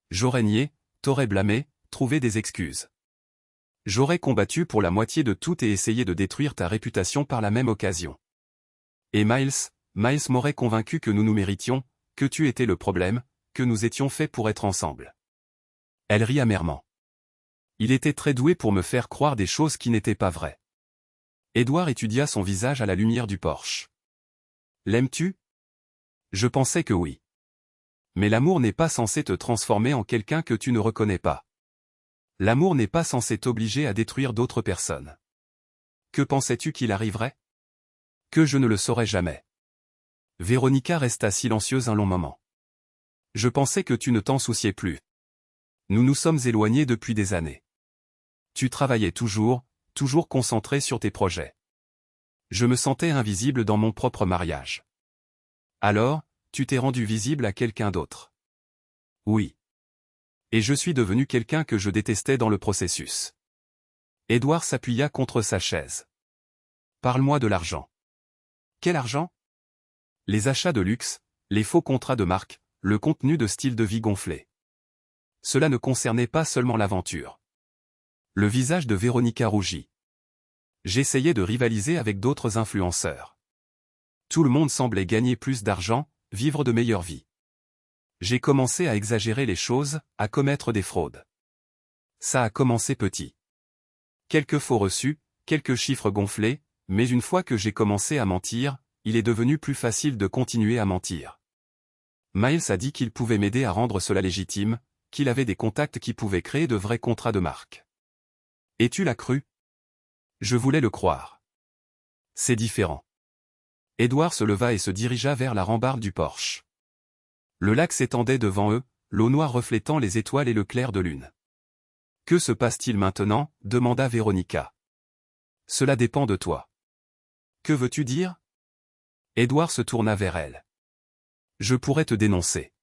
J'aurais nié, t'aurais blâmé, trouvé des excuses. J'aurais combattu pour la moitié de tout et essayé de détruire ta réputation par la même occasion. Et Miles m'aurait convaincu que nous nous méritions, que tu étais le problème, que nous étions faits pour être ensemble. » Elle rit amèrement. Il était très doué pour me faire croire des choses qui n'étaient pas vraies. Édouard étudia son visage à la lumière du porche. « L'aimes-tu ? Je pensais que oui. Mais l'amour n'est pas censé te transformer en quelqu'un que tu ne reconnais pas. L'amour n'est pas censé t'obliger à détruire d'autres personnes. Que pensais-tu qu'il arriverait ? Que je ne le saurais jamais. » Véronica resta silencieuse un long moment. « Je pensais que tu ne t'en souciais plus. Nous nous sommes éloignés depuis des années. Tu travaillais toujours concentré sur tes projets. Je me sentais invisible dans mon propre mariage. Alors, tu t'es rendu visible à quelqu'un d'autre. Oui. Et je suis devenu quelqu'un que je détestais dans le processus. » Édouard s'appuya contre sa chaise. « Parle-moi de l'argent. » « Quel argent ? » Les achats de luxe, les faux contrats de marque, le contenu de style de vie gonflé. Cela ne concernait pas seulement l'aventure. Le visage de Véronica rougit. J'essayais de rivaliser avec d'autres influenceurs. Tout le monde semblait gagner plus d'argent, vivre de meilleures vies. J'ai commencé à exagérer les choses, à commettre des fraudes. Ça a commencé petit. Quelques faux reçus, quelques chiffres gonflés, mais une fois que j'ai commencé à mentir, il est devenu plus facile de continuer à mentir. Miles a dit qu'il pouvait m'aider à rendre cela légitime, qu'il avait des contacts qui pouvaient créer de vrais contrats de marque. Et tu l'as cru ? Je voulais le croire. C'est différent. Édouard se leva et se dirigea vers la rambarde du porche. Le lac s'étendait devant eux, l'eau noire reflétant les étoiles et le clair de lune. « Que se passe-t-il maintenant ? Demanda Véronica. « Cela dépend de toi. » « Que veux-tu dire ? » Édouard se tourna vers elle. « Je pourrais te dénoncer.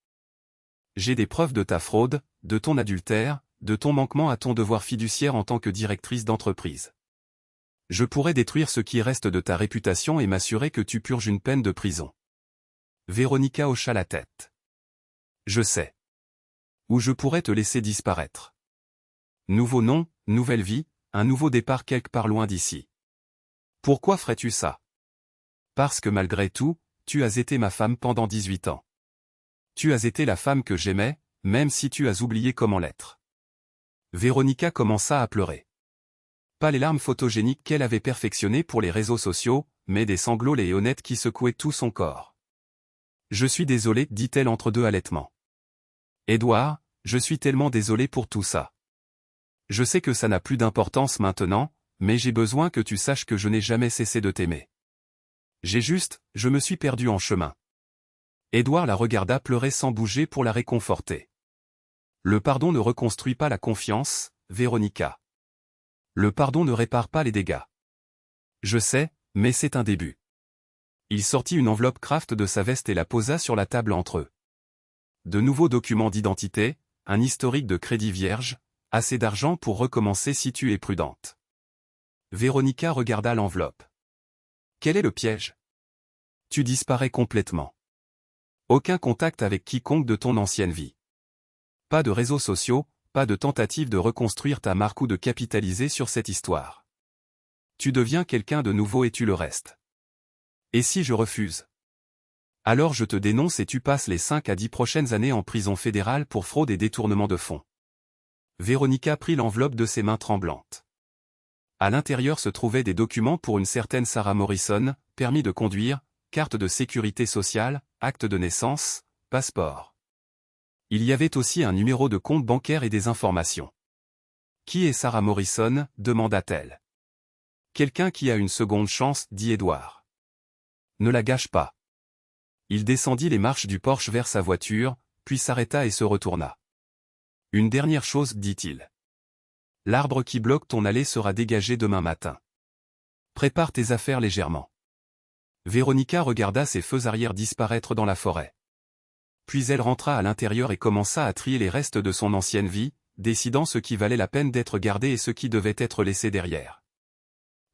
J'ai des preuves de ta fraude, de ton adultère, de ton manquement à ton devoir fiduciaire en tant que directrice d'entreprise. Je pourrais détruire ce qui reste de ta réputation et m'assurer que tu purges une peine de prison. » Véronica hocha la tête. « Je sais. Ou je pourrais te laisser disparaître. Nouveau nom, nouvelle vie, un nouveau départ quelque part loin d'ici. Pourquoi ferais-tu ça ? Parce que malgré tout, tu as été ma femme pendant 18 ans. Tu as été la femme que j'aimais, même si tu as oublié comment l'être. » Véronica commença à pleurer. Pas les larmes photogéniques qu'elle avait perfectionnées pour les réseaux sociaux, mais des sanglots laids et honnêtes qui secouaient tout son corps. « Je suis désolée, dit-elle entre deux halètements. Édouard, je suis tellement désolée pour tout ça. Je sais que ça n'a plus d'importance maintenant, mais j'ai besoin que tu saches que je n'ai jamais cessé de t'aimer. Je me suis perdu en chemin. Édouard la regarda pleurer sans bouger pour la réconforter. Le pardon ne reconstruit pas la confiance, Véronica. Le pardon ne répare pas les dégâts. Je sais, mais c'est un début. Il sortit une enveloppe craft de sa veste et la posa sur la table entre eux. De nouveaux documents d'identité, un historique de crédit vierge, assez d'argent pour recommencer si tu es prudente. Véronica regarda l'enveloppe. Quel est le piège? Tu disparais complètement. Aucun contact avec quiconque de ton ancienne vie. Pas de réseaux sociaux, pas de tentative de reconstruire ta marque ou de capitaliser sur cette histoire. Tu deviens quelqu'un de nouveau et tu le restes. Et si je refuse? Alors je te dénonce et tu passes les 5 à 10 prochaines années en prison fédérale pour fraude et détournement de fonds. Véronica prit l'enveloppe de ses mains tremblantes. À l'intérieur se trouvaient des documents pour une certaine Sarah Morrison, permis de conduire, carte de sécurité sociale, acte de naissance, passeport. Il y avait aussi un numéro de compte bancaire et des informations. Qui est Sarah Morrison? Demanda-t-elle. Quelqu'un qui a une seconde chance, dit Édouard. Ne la gâche pas. Il descendit les marches du porche vers sa voiture, puis s'arrêta et se retourna. Une dernière chose, dit-il. L'arbre qui bloque ton allée sera dégagé demain matin. Prépare tes affaires légèrement. Véronica regarda ses feux arrière disparaître dans la forêt. Puis elle rentra à l'intérieur et commença à trier les restes de son ancienne vie, décidant ce qui valait la peine d'être gardé et ce qui devait être laissé derrière.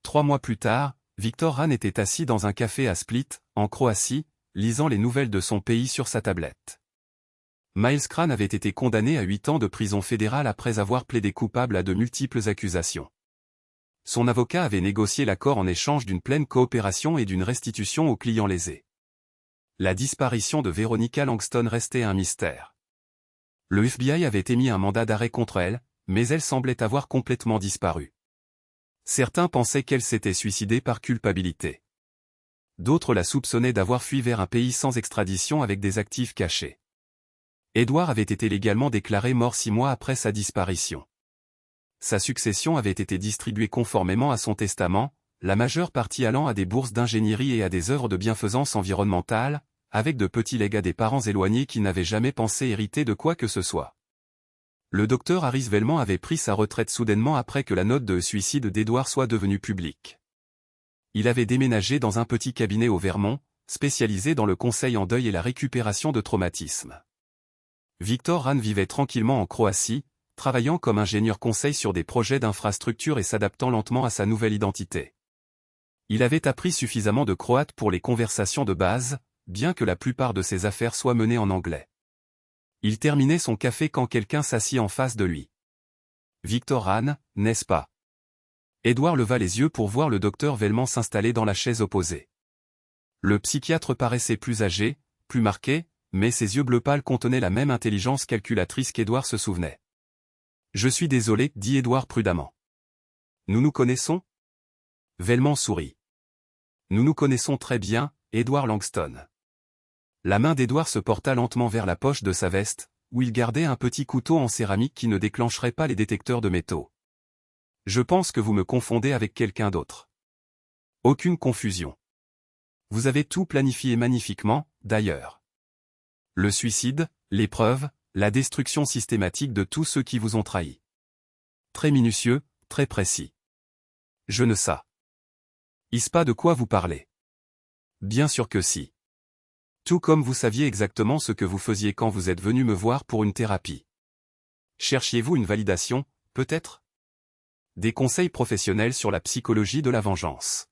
3 mois plus tard, Victor Hahn était assis dans un café à Split, en Croatie, lisant les nouvelles de son pays sur sa tablette. Miles Crane avait été condamné à 8 ans de prison fédérale après avoir plaidé coupable à de multiples accusations. Son avocat avait négocié l'accord en échange d'une pleine coopération et d'une restitution aux clients lésés. La disparition de Veronica Langston restait un mystère. Le FBI avait émis un mandat d'arrêt contre elle, mais elle semblait avoir complètement disparu. Certains pensaient qu'elle s'était suicidée par culpabilité. D'autres la soupçonnaient d'avoir fui vers un pays sans extradition avec des actifs cachés. Édouard avait été légalement déclaré mort 6 mois après sa disparition. Sa succession avait été distribuée conformément à son testament, la majeure partie allant à des bourses d'ingénierie et à des œuvres de bienfaisance environnementale, avec de petits legs à des parents éloignés qui n'avaient jamais pensé hériter de quoi que ce soit. Le docteur Harris Velman avait pris sa retraite soudainement après que la note de suicide d'Édouard soit devenue publique. Il avait déménagé dans un petit cabinet au Vermont, spécialisé dans le conseil en deuil et la récupération de traumatismes. Victor Hahn vivait tranquillement en Croatie, travaillant comme ingénieur conseil sur des projets d'infrastructure et s'adaptant lentement à sa nouvelle identité. Il avait appris suffisamment de croate pour les conversations de base, bien que la plupart de ses affaires soient menées en anglais. Il terminait son café quand quelqu'un s'assit en face de lui. Victor Hahn, n'est-ce pas? Édouard leva les yeux pour voir le docteur Velman s'installer dans la chaise opposée. Le psychiatre paraissait plus âgé, plus marqué, mais ses yeux bleu pâle contenaient la même intelligence calculatrice qu'Édouard se souvenait. Je suis désolé, dit Édouard prudemment. Nous nous connaissons? Velman sourit. Nous nous connaissons très bien, Édouard Langston. La main d'Édouard se porta lentement vers la poche de sa veste, où il gardait un petit couteau en céramique qui ne déclencherait pas les détecteurs de métaux. Je pense que vous me confondez avec quelqu'un d'autre. Aucune confusion. Vous avez tout planifié magnifiquement, d'ailleurs. Le suicide, l'épreuve, la destruction systématique de tous ceux qui vous ont trahi. Très minutieux, très précis. Je ne sais. Is pas de quoi vous parlez. Bien sûr que si. Tout comme vous saviez exactement ce que vous faisiez quand vous êtes venu me voir pour une thérapie. Cherchiez-vous une validation, peut-être? Des conseils professionnels sur la psychologie de la vengeance.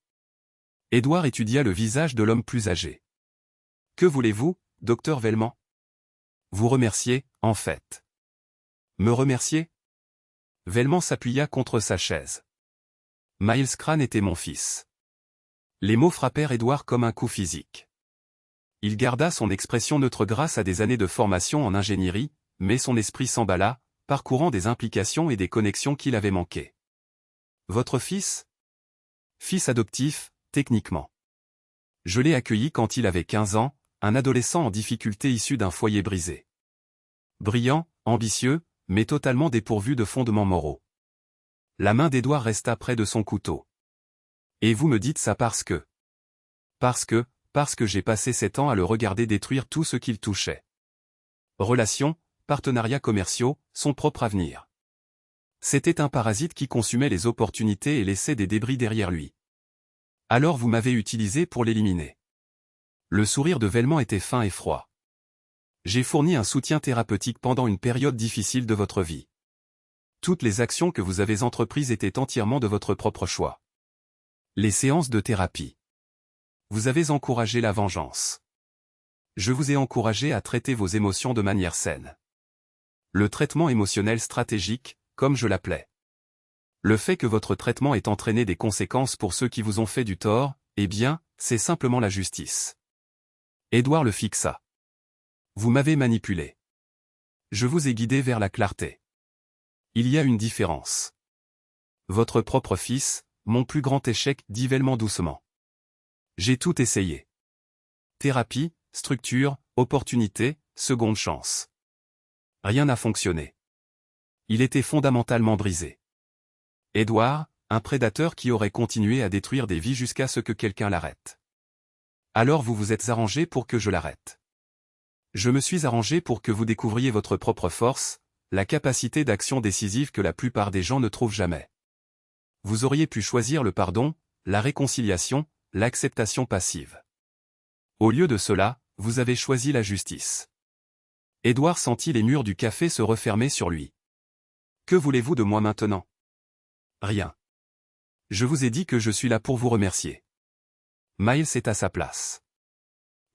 Édouard étudia le visage de l'homme plus âgé. Que voulez-vous, docteur Velman? Vous remercier, en fait. Me remercier? Velman s'appuya contre sa chaise. Miles Crane était mon fils. Les mots frappèrent Édouard comme un coup physique. Il garda son expression neutre grâce à des années de formation en ingénierie, mais son esprit s'emballa, parcourant des implications et des connexions qu'il avait manquées. Votre fils? Fils adoptif, techniquement. Je l'ai accueilli quand il avait 15 ans, un adolescent en difficulté issu d'un foyer brisé. Brillant, ambitieux, mais totalement dépourvu de fondements moraux. La main d'Edouard resta près de son couteau. Et vous me dites ça parce que... Parce que j'ai passé 7 ans à le regarder détruire tout ce qu'il touchait. Relations, partenariats commerciaux, son propre avenir. C'était un parasite qui consumait les opportunités et laissait des débris derrière lui. Alors vous m'avez utilisé pour l'éliminer. Le sourire de Velman était fin et froid. J'ai fourni un soutien thérapeutique pendant une période difficile de votre vie. Toutes les actions que vous avez entreprises étaient entièrement de votre propre choix. Les séances de thérapie. Vous avez encouragé la vengeance. Je vous ai encouragé à traiter vos émotions de manière saine. Le traitement émotionnel stratégique, comme je l'appelais. Le fait que votre traitement ait entraîné des conséquences pour ceux qui vous ont fait du tort, eh bien, c'est simplement la justice. Édouard le fixa. Vous m'avez manipulé. Je vous ai guidé vers la clarté. Il y a une différence. Votre propre fils, mon plus grand échec, dit Velman doucement. J'ai tout essayé. Thérapie, structure, opportunité, seconde chance. Rien n'a fonctionné. Il était fondamentalement brisé. Édouard, un prédateur qui aurait continué à détruire des vies jusqu'à ce que quelqu'un l'arrête. Alors vous vous êtes arrangé pour que je l'arrête. Je me suis arrangé pour que vous découvriez votre propre force, la capacité d'action décisive que la plupart des gens ne trouvent jamais. Vous auriez pu choisir le pardon, la réconciliation, l'acceptation passive. Au lieu de cela, vous avez choisi la justice. Édouard sentit les murs du café se refermer sur lui. Que voulez-vous de moi maintenant? Rien. Je vous ai dit que je suis là pour vous remercier. Miles est à sa place.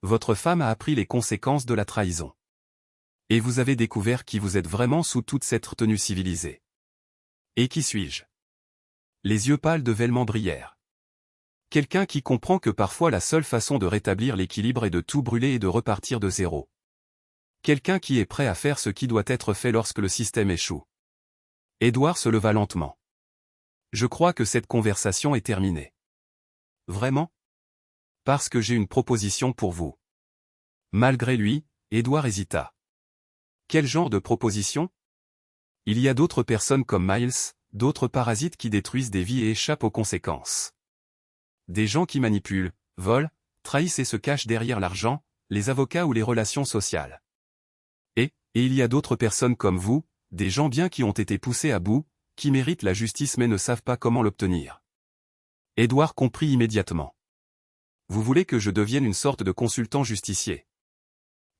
Votre femme a appris les conséquences de la trahison. Et vous avez découvert qui vous êtes vraiment sous toute cette retenue civilisée. Et qui suis-je? Les yeux pâles de Velman brillèrent. Quelqu'un qui comprend que parfois la seule façon de rétablir l'équilibre est de tout brûler et de repartir de zéro. Quelqu'un qui est prêt à faire ce qui doit être fait lorsque le système échoue. Édouard se leva lentement. Je crois que cette conversation est terminée. Vraiment? Parce que j'ai une proposition pour vous. Malgré lui, Édouard hésita. Quel genre de proposition? Il y a d'autres personnes comme Miles, d'autres parasites qui détruisent des vies et échappent aux conséquences. Des gens qui manipulent, volent, trahissent et se cachent derrière l'argent, les avocats ou les relations sociales. Et il y a d'autres personnes comme vous, des gens bien qui ont été poussés à bout, qui méritent la justice mais ne savent pas comment l'obtenir. Édouard comprit immédiatement. Vous voulez que je devienne une sorte de consultant justicier.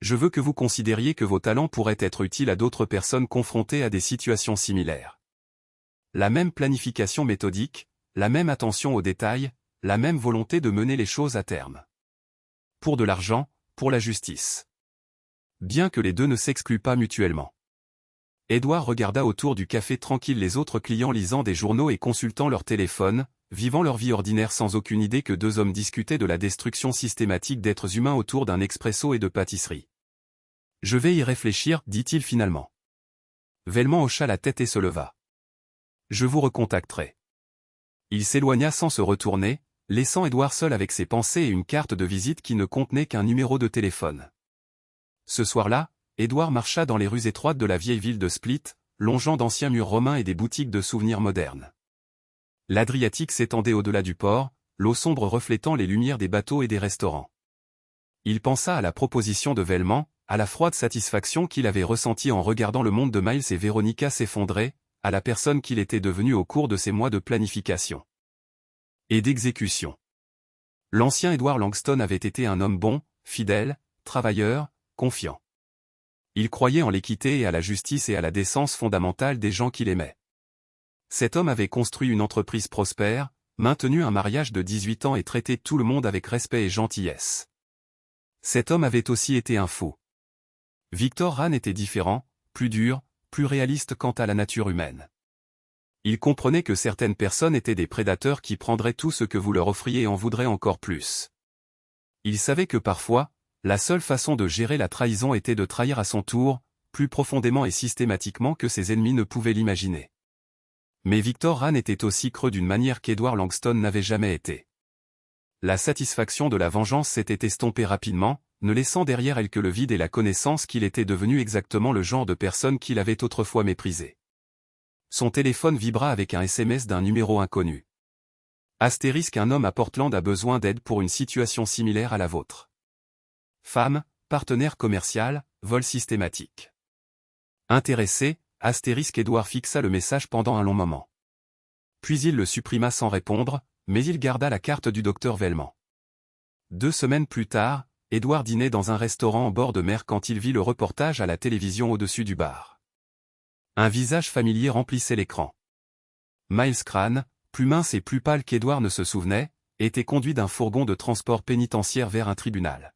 Je veux que vous considériez que vos talents pourraient être utiles à d'autres personnes confrontées à des situations similaires. La même planification méthodique, la même attention aux détails, la même volonté de mener les choses à terme. Pour de l'argent, pour la justice. Bien que les deux ne s'excluent pas mutuellement. Édouard regarda autour du café tranquille les autres clients lisant des journaux et consultant leur téléphone, vivant leur vie ordinaire sans aucune idée que deux hommes discutaient de la destruction systématique d'êtres humains autour d'un expresso et de pâtisserie. Je vais y réfléchir, dit-il finalement. Velman hocha la tête et se leva. Je vous recontacterai. Il s'éloigna sans se retourner, laissant Édouard seul avec ses pensées et une carte de visite qui ne contenait qu'un numéro de téléphone. Ce soir-là, Édouard marcha dans les rues étroites de la vieille ville de Split, longeant d'anciens murs romains et des boutiques de souvenirs modernes. L'Adriatique s'étendait au-delà du port, l'eau sombre reflétant les lumières des bateaux et des restaurants. Il pensa à la proposition de Velman, à la froide satisfaction qu'il avait ressentie en regardant le monde de Miles et Véronica s'effondrer, à la personne qu'il était devenu au cours de ces mois de planification et d'exécution. L'ancien Edward Langston avait été un homme bon, fidèle, travailleur, confiant. Il croyait en l'équité et à la justice et à la décence fondamentale des gens qu'il aimait. Cet homme avait construit une entreprise prospère, maintenu un mariage de 18 ans et traité tout le monde avec respect et gentillesse. Cet homme avait aussi été un fou. Victor Rahn était différent, plus dur, plus réaliste quant à la nature humaine. Il comprenait que certaines personnes étaient des prédateurs qui prendraient tout ce que vous leur offriez et en voudraient encore plus. Il savait que parfois, la seule façon de gérer la trahison était de trahir à son tour, plus profondément et systématiquement que ses ennemis ne pouvaient l'imaginer. Mais Victor Rahn était aussi creux d'une manière qu'Edward Langston n'avait jamais été. La satisfaction de la vengeance s'était estompée rapidement, ne laissant derrière elle que le vide et la connaissance qu'il était devenu exactement le genre de personne qu'il avait autrefois méprisé. Son téléphone vibra avec un SMS d'un numéro inconnu. Astérisque, un homme à Portland a besoin d'aide pour une situation similaire à la vôtre. Femme, partenaire commercial, vol systématique. Intéressé, astérisque. Édouard fixa le message pendant un long moment. Puis il le supprima sans répondre, mais il garda la carte du docteur Velman. 2 semaines plus tard, Édouard dînait dans un restaurant en bord de mer quand il vit le reportage à la télévision au-dessus du bar. Un visage familier remplissait l'écran. Miles Crane, plus mince et plus pâle qu'Édouard ne se souvenait, était conduit d'un fourgon de transport pénitentiaire vers un tribunal.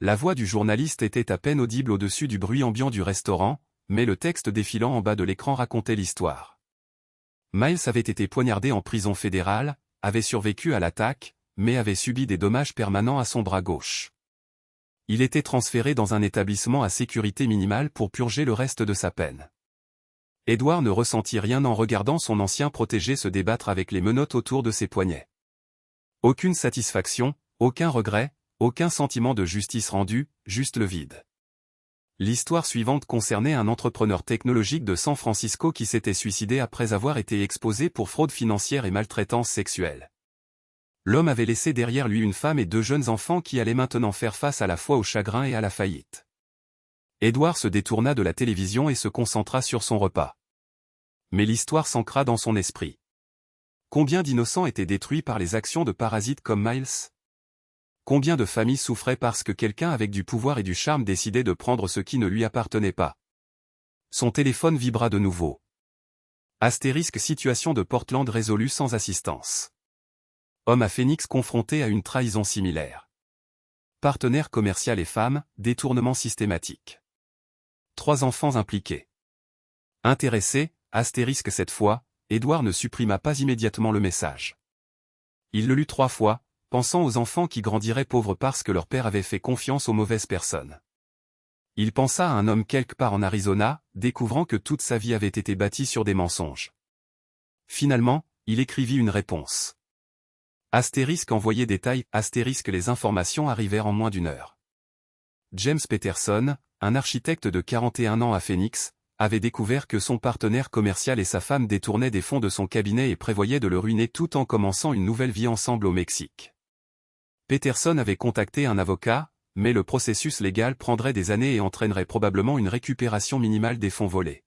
La voix du journaliste était à peine audible au-dessus du bruit ambiant du restaurant, mais le texte défilant en bas de l'écran racontait l'histoire. Miles avait été poignardé en prison fédérale, avait survécu à l'attaque, mais avait subi des dommages permanents à son bras gauche. Il était transféré dans un établissement à sécurité minimale pour purger le reste de sa peine. Édouard ne ressentit rien en regardant son ancien protégé se débattre avec les menottes autour de ses poignets. Aucune satisfaction, aucun regret, aucun sentiment de justice rendue, juste le vide. L'histoire suivante concernait un entrepreneur technologique de San Francisco qui s'était suicidé après avoir été exposé pour fraude financière et maltraitance sexuelle. L'homme avait laissé derrière lui une femme et 2 jeunes enfants qui allaient maintenant faire face à la fois au chagrin et à la faillite. Édouard se détourna de la télévision et se concentra sur son repas. Mais l'histoire s'ancra dans son esprit. Combien d'innocents étaient détruits par les actions de parasites comme Miles ? Combien de familles souffraient parce que quelqu'un avec du pouvoir et du charme décidait de prendre ce qui ne lui appartenait pas ? Son téléphone vibra de nouveau. Astérisque, situation de Portland résolue sans assistance. Homme à Phoenix confronté à une trahison similaire. Partenaire commercial et femme, détournement systématique. 3 enfants impliqués. Intéressé, astérisque. Cette fois, Édouard ne supprima pas immédiatement le message. Il le lut 3 fois, pensant aux enfants qui grandiraient pauvres parce que leur père avait fait confiance aux mauvaises personnes. Il pensa à un homme quelque part en Arizona, découvrant que toute sa vie avait été bâtie sur des mensonges. Finalement, il écrivit une réponse. Astérisque envoyé détail, astérisque. Les informations arrivèrent en moins d'1 heure. James Peterson, un architecte de 41 ans à Phoenix, avait découvert que son partenaire commercial et sa femme détournaient des fonds de son cabinet et prévoyaient de le ruiner tout en commençant une nouvelle vie ensemble au Mexique. Peterson avait contacté un avocat, mais le processus légal prendrait des années et entraînerait probablement une récupération minimale des fonds volés.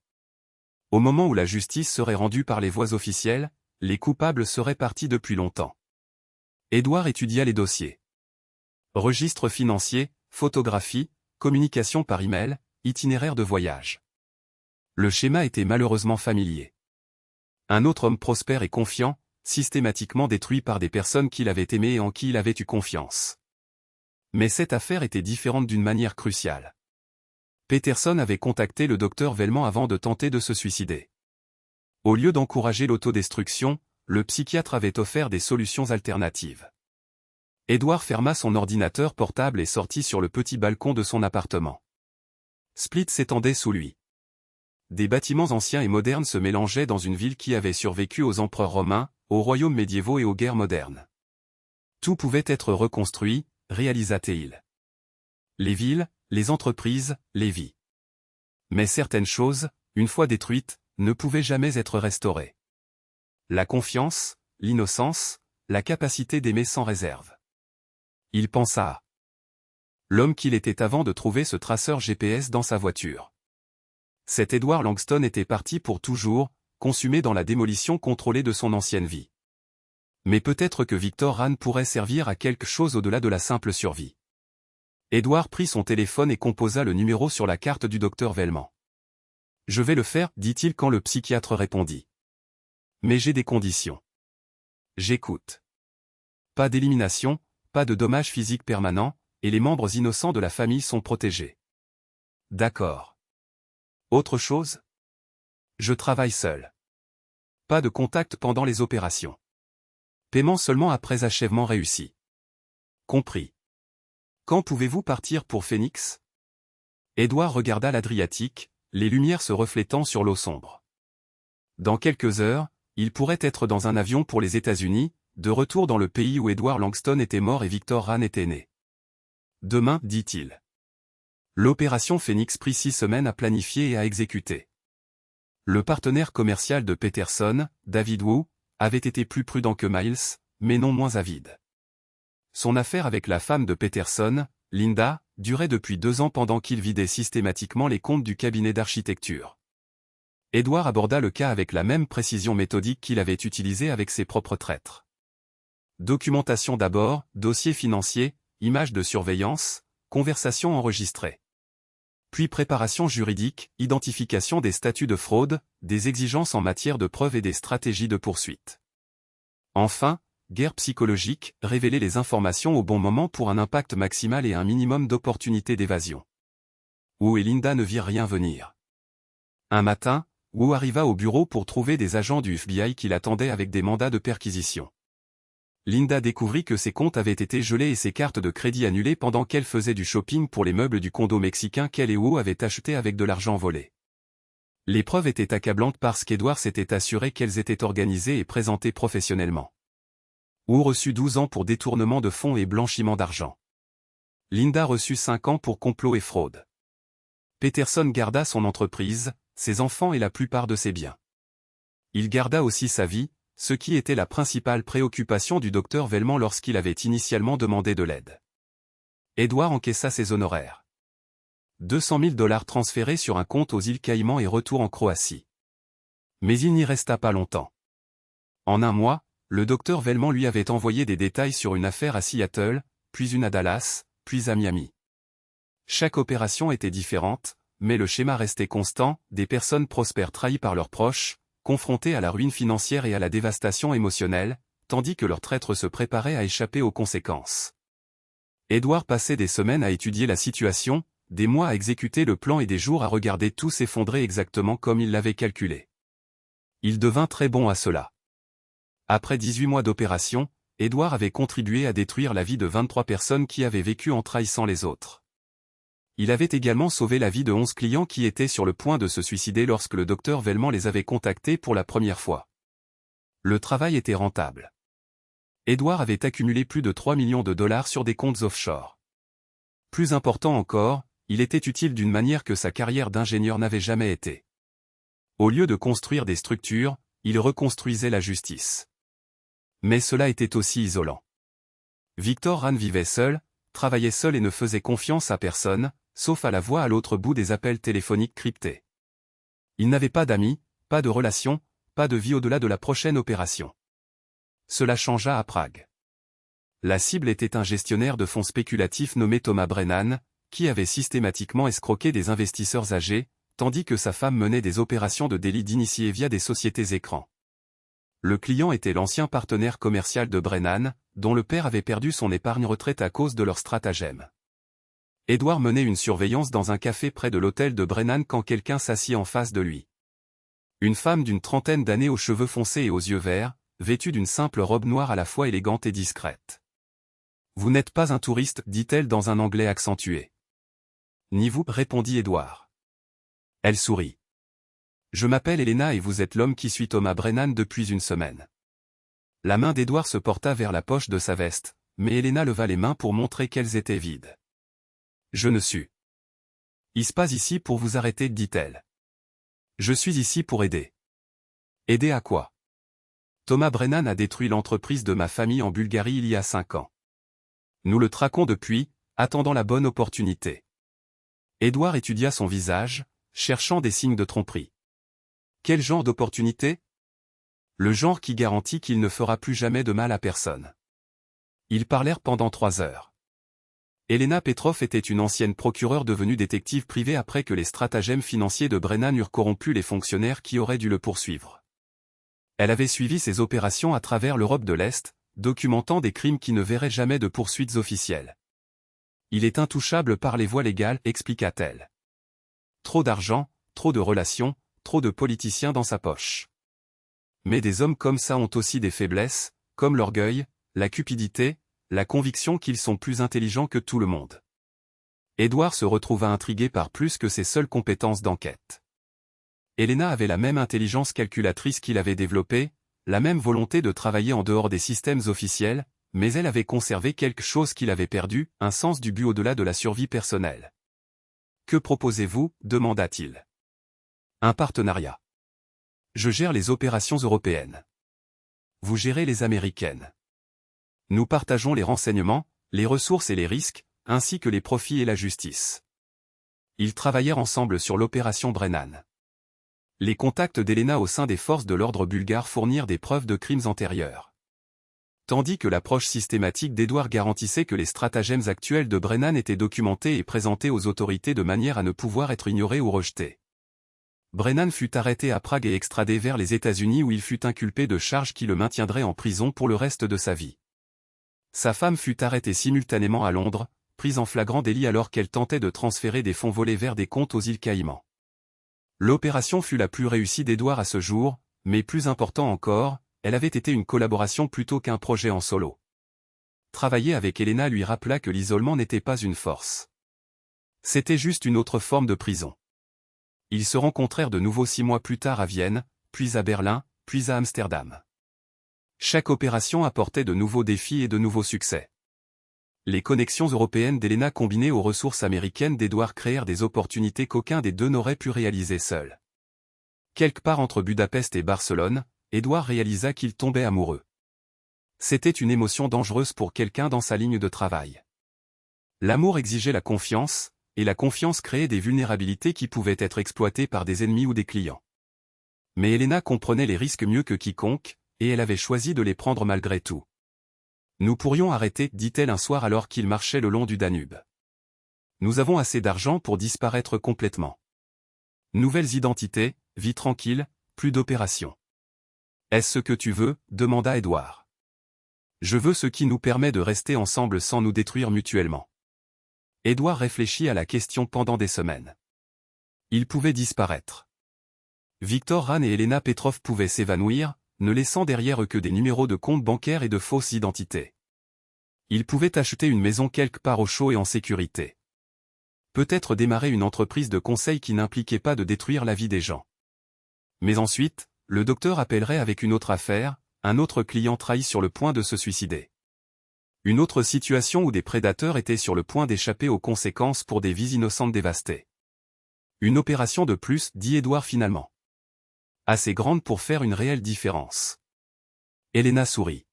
Au moment où la justice serait rendue par les voies officielles, les coupables seraient partis depuis longtemps. Édouard étudia les dossiers. Registre financier, photographie, communication par email, itinéraire de voyage. Le schéma était malheureusement familier. Un autre homme prospère et confiant, systématiquement détruit par des personnes qu'il avait aimées et en qui il avait eu confiance. Mais cette affaire était différente d'une manière cruciale. Peterson avait contacté le docteur Velman avant de tenter de se suicider. Au lieu d'encourager l'autodestruction, le psychiatre avait offert des solutions alternatives. Édouard ferma son ordinateur portable et sortit sur le petit balcon de son appartement. Split s'étendait sous lui. Des bâtiments anciens et modernes se mélangeaient dans une ville qui avait survécu aux empereurs romains, aux royaumes médiévaux et aux guerres modernes. Tout pouvait être reconstruit, réalisa-t-il. Les villes, les entreprises, les vies. Mais certaines choses, une fois détruites, ne pouvaient jamais être restaurées. La confiance, l'innocence, la capacité d'aimer sans réserve. Il pensa à l'homme qu'il était avant de trouver ce traceur GPS dans sa voiture. Cet Edward Langston était parti pour toujours, consumé dans la démolition contrôlée de son ancienne vie. Mais peut-être que Victor Rane pourrait servir à quelque chose au-delà de la simple survie. Edward prit son téléphone et composa le numéro sur la carte du docteur Velman. « Je vais le faire, dit-il quand le psychiatre répondit. Mais j'ai des conditions. J'écoute. Pas d'élimination, pas de dommages physiques permanents, et les membres innocents de la famille sont protégés. D'accord. Autre chose ? Je travaille seul. Pas de contact pendant les opérations. Paiement seulement après achèvement réussi. Compris. Quand pouvez-vous partir pour Phoenix ? Edward regarda l'Adriatique, les lumières se reflétant sur l'eau sombre. Dans quelques heures, il pourrait être dans un avion pour les États-Unis, de retour dans le pays où Edward Langston était mort et Victor Rane était né. Demain, dit-il. L'opération Phoenix prit 6 semaines à planifier et à exécuter. Le partenaire commercial de Peterson, David Wu, avait été plus prudent que Miles, mais non moins avide. Son affaire avec la femme de Peterson, Linda, durait depuis 2 ans pendant qu'il vidait systématiquement les comptes du cabinet d'architecture. Edward aborda le cas avec la même précision méthodique qu'il avait utilisée avec ses propres traîtres. Documentation d'abord, dossier financier, images de surveillance, conversations enregistrées. Puis préparation juridique, identification des statuts de fraude, des exigences en matière de preuves et des stratégies de poursuite. Enfin, guerre psychologique, révéler les informations au bon moment pour un impact maximal et un minimum d'opportunités d'évasion. Wu et Linda ne virent rien venir. Un matin, Wu arriva au bureau pour trouver des agents du FBI qui l'attendaient avec des mandats de perquisition. Linda découvrit que ses comptes avaient été gelés et ses cartes de crédit annulées pendant qu'elle faisait du shopping pour les meubles du condo mexicain qu'elle et Wu avaient acheté avec de l'argent volé. Les preuves étaient accablantes parce qu'Edward s'était assuré qu'elles étaient organisées et présentées professionnellement. Wu reçut 12 ans pour détournement de fonds et blanchiment d'argent. Linda reçut 5 ans pour complot et fraude. Peterson garda son entreprise, ses enfants et la plupart de ses biens. Il garda aussi sa vie, ce qui était la principale préoccupation du docteur Velman lorsqu'il avait initialement demandé de l'aide. Edward encaissa ses honoraires. 200 000 $ transférés sur un compte aux îles Caïmans et retour en Croatie. Mais il n'y resta pas longtemps. En un mois, le docteur Velman lui avait envoyé des détails sur une affaire à Seattle, puis une à Dallas, puis à Miami. Chaque opération était différente, mais le schéma restait constant, des personnes prospères trahies par leurs proches, confrontées à la ruine financière et à la dévastation émotionnelle, tandis que leurs traîtres se préparaient à échapper aux conséquences. Edward passait des semaines à étudier la situation, des mois à exécuter le plan et des jours à regarder tout s'effondrer exactement comme il l'avait calculé. Il devint très bon à cela. Après 18 mois d'opération, Edward avait contribué à détruire la vie de 23 personnes qui avaient vécu en trahissant les autres. Il avait également sauvé la vie de 11 clients qui étaient sur le point de se suicider lorsque le docteur Velman les avait contactés pour la première fois. Le travail était rentable. Edward avait accumulé plus de 3 millions de $ sur des comptes offshore. Plus important encore, il était utile d'une manière que sa carrière d'ingénieur n'avait jamais été. Au lieu de construire des structures, il reconstruisait la justice. Mais cela était aussi isolant. Victor Rahn vivait seul, travaillait seul et ne faisait confiance à personne, sauf à la voix à l'autre bout des appels téléphoniques cryptés. Il n'avait pas d'amis, pas de relations, pas de vie au-delà de la prochaine opération. Cela changea à Prague. La cible était un gestionnaire de fonds spéculatifs nommé Thomas Brennan, qui avait systématiquement escroqué des investisseurs âgés, tandis que sa femme menait des opérations de délit d'initié via des sociétés écrans. Le client était l'ancien partenaire commercial de Brennan, dont le père avait perdu son épargne retraite à cause de leur stratagème. Edward menait une surveillance dans un café près de l'hôtel de Brennan quand quelqu'un s'assit en face de lui. Une femme d'une trentaine d'années aux cheveux foncés et aux yeux verts, vêtue d'une simple robe noire à la fois élégante et discrète. « Vous n'êtes pas un touriste, dit-elle dans un anglais accentué. « Ni vous, répondit Edward. Elle sourit. « Je m'appelle Elena et vous êtes l'homme qui suit Thomas Brennan depuis une semaine. » La main d'Edward se porta vers la poche de sa veste, mais Elena leva les mains pour montrer qu'elles étaient vides. « Je ne suis pas ici pour vous arrêter, dit-elle. Je suis ici pour aider. » Aider à quoi? Thomas Brennan a détruit l'entreprise de ma famille en Bulgarie il y a 5 ans. Nous le traquons depuis, attendant la bonne opportunité. Edward étudia son visage, cherchant des signes de tromperie. Quel genre d'opportunité? Le genre qui garantit qu'il ne fera plus jamais de mal à personne. Ils parlèrent pendant 3 heures. Elena Petrov était une ancienne procureure devenue détective privée après que les stratagèmes financiers de Brennan eurent corrompu les fonctionnaires qui auraient dû le poursuivre. Elle avait suivi ses opérations à travers l'Europe de l'Est, documentant des crimes qui ne verraient jamais de poursuites officielles. Il est intouchable par les voies légales, expliqua-t-elle. Trop d'argent, trop de relations, trop de politiciens dans sa poche. Mais des hommes comme ça ont aussi des faiblesses, comme l'orgueil, la cupidité, la conviction qu'ils sont plus intelligents que tout le monde. Edward se retrouva intrigué par plus que ses seules compétences d'enquête. Elena avait la même intelligence calculatrice qu'il avait développée, la même volonté de travailler en dehors des systèmes officiels, mais elle avait conservé quelque chose qu'il avait perdu, un sens du but au-delà de la survie personnelle. « Que proposez-vous » demanda-t-il. « Un partenariat. Je gère les opérations européennes. Vous gérez les américaines. Nous partageons les renseignements, les ressources et les risques, ainsi que les profits et la justice. Ils travaillèrent ensemble sur l'opération Brennan. Les contacts d'Elena au sein des forces de l'ordre bulgares fournirent des preuves de crimes antérieurs. Tandis que l'approche systématique d'Edward garantissait que les stratagèmes actuels de Brennan étaient documentés et présentés aux autorités de manière à ne pouvoir être ignorés ou rejetés. Brennan fut arrêté à Prague et extradé vers les États-Unis où il fut inculpé de charges qui le maintiendraient en prison pour le reste de sa vie. Sa femme fut arrêtée simultanément à Londres, prise en flagrant délit alors qu'elle tentait de transférer des fonds volés vers des comptes aux îles Caïmans. L'opération fut la plus réussie d'Edward à ce jour, mais plus important encore, elle avait été une collaboration plutôt qu'un projet en solo. Travailler avec Elena lui rappela que l'isolement n'était pas une force. C'était juste une autre forme de prison. Ils se rencontrèrent de nouveau 6 mois plus tard à Vienne, puis à Berlin, puis à Amsterdam. Chaque opération apportait de nouveaux défis et de nouveaux succès. Les connexions européennes d'Elena combinées aux ressources américaines d'Edward créèrent des opportunités qu'aucun des deux n'aurait pu réaliser seul. Quelque part entre Budapest et Barcelone, Edward réalisa qu'il tombait amoureux. C'était une émotion dangereuse pour quelqu'un dans sa ligne de travail. L'amour exigeait la confiance, et la confiance créait des vulnérabilités qui pouvaient être exploitées par des ennemis ou des clients. Mais Elena comprenait les risques mieux que quiconque, et elle avait choisi de les prendre malgré tout. Nous pourrions arrêter, dit-elle un soir alors qu'il marchait le long du Danube. Nous avons assez d'argent pour disparaître complètement. Nouvelles identités, vie tranquille, plus d'opérations. Est-ce ce que tu veux, demanda Edward. Je veux ce qui nous permet de rester ensemble sans nous détruire mutuellement. Edward réfléchit à la question pendant des semaines. Ils pouvaient disparaître. Victor Rahn et Elena Petrov pouvaient s'évanouir, ne laissant derrière eux que des numéros de compte bancaires et de fausses identités. Ils pouvaient acheter une maison quelque part au chaud et en sécurité. Peut-être démarrer une entreprise de conseil qui n'impliquait pas de détruire la vie des gens. Mais ensuite, le docteur appellerait avec une autre affaire, un autre client trahi sur le point de se suicider. Une autre situation où des prédateurs étaient sur le point d'échapper aux conséquences pour des vies innocentes dévastées. Une opération de plus, dit Edward finalement. Assez grande pour faire une réelle différence. Elena sourit.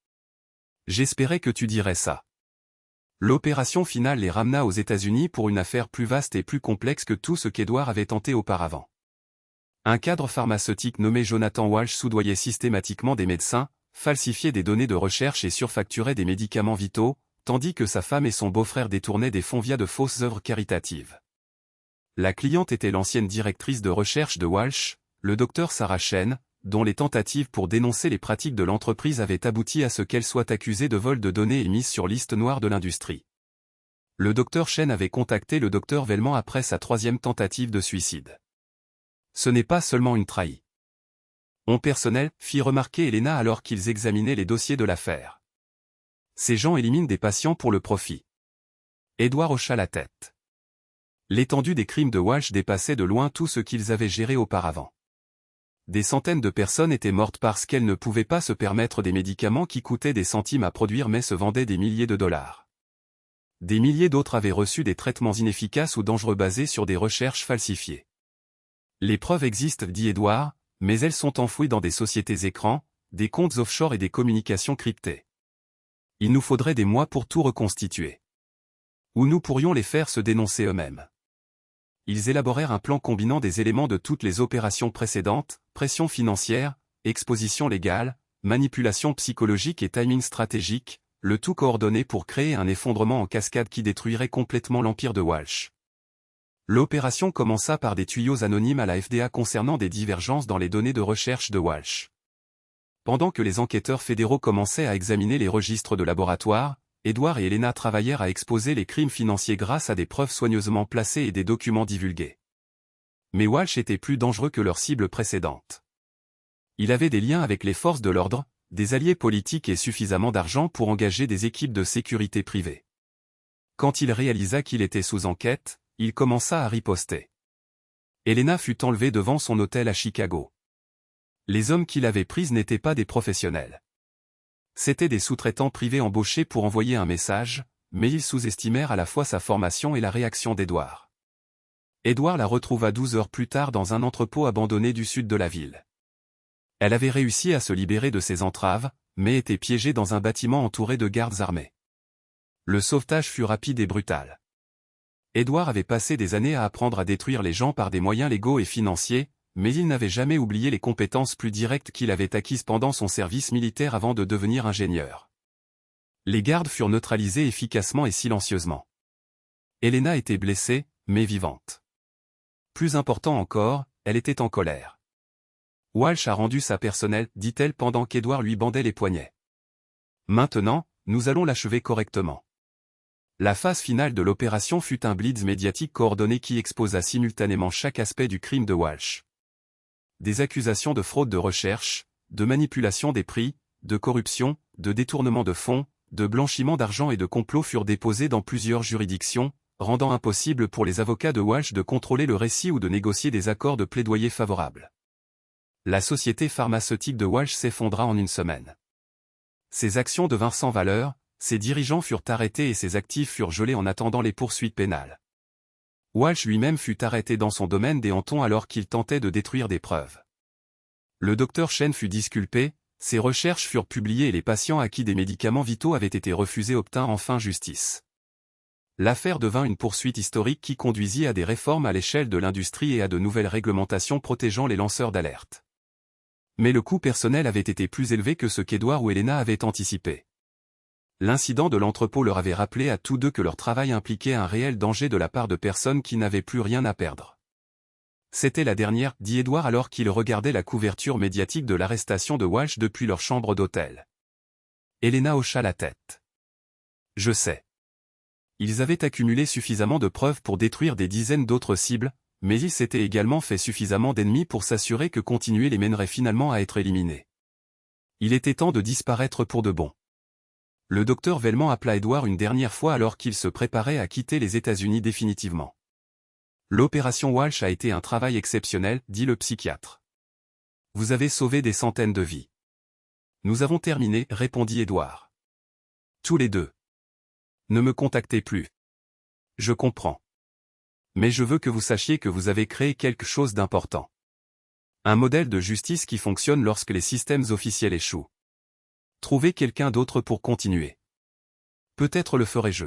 J'espérais que tu dirais ça. L'opération finale les ramena aux États-Unis pour une affaire plus vaste et plus complexe que tout ce qu'Edward avait tenté auparavant. Un cadre pharmaceutique nommé Jonathan Walsh soudoyait systématiquement des médecins, falsifiait des données de recherche et surfacturait des médicaments vitaux, tandis que sa femme et son beau-frère détournaient des fonds via de fausses œuvres caritatives. La cliente était l'ancienne directrice de recherche de Walsh, le docteur Sarah Chen, dont les tentatives pour dénoncer les pratiques de l'entreprise avaient abouti à ce qu'elle soit accusée de vol de données et mise sur liste noire de l'industrie. Le docteur Chen avait contacté le docteur Vellman après sa 3e tentative de suicide. Ce n'est pas seulement une trahie. Mon personnel, fit remarquer Elena alors qu'ils examinaient les dossiers de l'affaire. Ces gens éliminent des patients pour le profit. Edward hocha la tête. L'étendue des crimes de Walsh dépassait de loin tout ce qu'ils avaient géré auparavant. Des centaines de personnes étaient mortes parce qu'elles ne pouvaient pas se permettre des médicaments qui coûtaient des centimes à produire mais se vendaient des milliers de dollars. Des milliers d'autres avaient reçu des traitements inefficaces ou dangereux basés sur des recherches falsifiées. Les preuves existent, dit Edward, mais elles sont enfouies dans des sociétés écrans, des comptes offshore et des communications cryptées. Il nous faudrait des mois pour tout reconstituer. Ou nous pourrions les faire se dénoncer eux-mêmes. Ils élaborèrent un plan combinant des éléments de toutes les opérations précédentes, pression financière, exposition légale, manipulation psychologique et timing stratégique, le tout coordonné pour créer un effondrement en cascade qui détruirait complètement l'empire de Walsh. L'opération commença par des tuyaux anonymes à la FDA concernant des divergences dans les données de recherche de Walsh. Pendant que les enquêteurs fédéraux commençaient à examiner les registres de laboratoire, Edward et Elena travaillèrent à exposer les crimes financiers grâce à des preuves soigneusement placées et des documents divulgués. Mais Walsh était plus dangereux que leur cible précédente. Il avait des liens avec les forces de l'ordre, des alliés politiques et suffisamment d'argent pour engager des équipes de sécurité privées. Quand il réalisa qu'il était sous enquête, il commença à riposter. Elena fut enlevée devant son hôtel à Chicago. Les hommes qui l'avaient prise n'étaient pas des professionnels. C'étaient des sous-traitants privés embauchés pour envoyer un message, mais ils sous-estimèrent à la fois sa formation et la réaction d'Edward. Edward la retrouva 12 heures plus tard dans un entrepôt abandonné du sud de la ville. Elle avait réussi à se libérer de ses entraves, mais était piégée dans un bâtiment entouré de gardes armés. Le sauvetage fut rapide et brutal. Edward avait passé des années à apprendre à détruire les gens par des moyens légaux et financiers, mais il n'avait jamais oublié les compétences plus directes qu'il avait acquises pendant son service militaire avant de devenir ingénieur. Les gardes furent neutralisés efficacement et silencieusement. Helena était blessée, mais vivante. Plus important encore, elle était en colère. Walsh a rendu ça personnel, dit-elle pendant qu'Edward lui bandait les poignets. Maintenant, nous allons l'achever correctement. La phase finale de l'opération fut un blitz médiatique coordonné qui exposa simultanément chaque aspect du crime de Walsh. Des accusations de fraude de recherche, de manipulation des prix, de corruption, de détournement de fonds, de blanchiment d'argent et de complot furent déposées dans plusieurs juridictions, rendant impossible pour les avocats de Walsh de contrôler le récit ou de négocier des accords de plaidoyer favorables. La société pharmaceutique de Walsh s'effondra en une semaine. Ses actions devinrent sans valeur, ses dirigeants furent arrêtés et ses actifs furent gelés en attendant les poursuites pénales. Walsh lui-même fut arrêté dans son domaine des Hantons alors qu'il tentait de détruire des preuves. Le docteur Chen fut disculpé, ses recherches furent publiées et les patients à qui des médicaments vitaux avaient été refusés obtinrent enfin justice. L'affaire devint une poursuite historique qui conduisit à des réformes à l'échelle de l'industrie et à de nouvelles réglementations protégeant les lanceurs d'alerte. Mais le coût personnel avait été plus élevé que ce qu'Edward ou Helena avaient anticipé. L'incident de l'entrepôt leur avait rappelé à tous deux que leur travail impliquait un réel danger de la part de personnes qui n'avaient plus rien à perdre. C'était la dernière, dit Edward alors qu'il regardait la couverture médiatique de l'arrestation de Walsh depuis leur chambre d'hôtel. Helena hocha la tête. Je sais. Ils avaient accumulé suffisamment de preuves pour détruire des dizaines d'autres cibles, mais ils s'étaient également fait suffisamment d'ennemis pour s'assurer que continuer les mènerait finalement à être éliminés. Il était temps de disparaître pour de bon. Le docteur Velman appela Edward une dernière fois alors qu'il se préparait à quitter les États-Unis définitivement. L'opération Walsh a été un travail exceptionnel, dit le psychiatre. Vous avez sauvé des centaines de vies. Nous avons terminé, répondit Edward. Tous les deux. Ne me contactez plus. Je comprends. Mais je veux que vous sachiez que vous avez créé quelque chose d'important. Un modèle de justice qui fonctionne lorsque les systèmes officiels échouent. Trouvez quelqu'un d'autre pour continuer. Peut-être le ferai-je.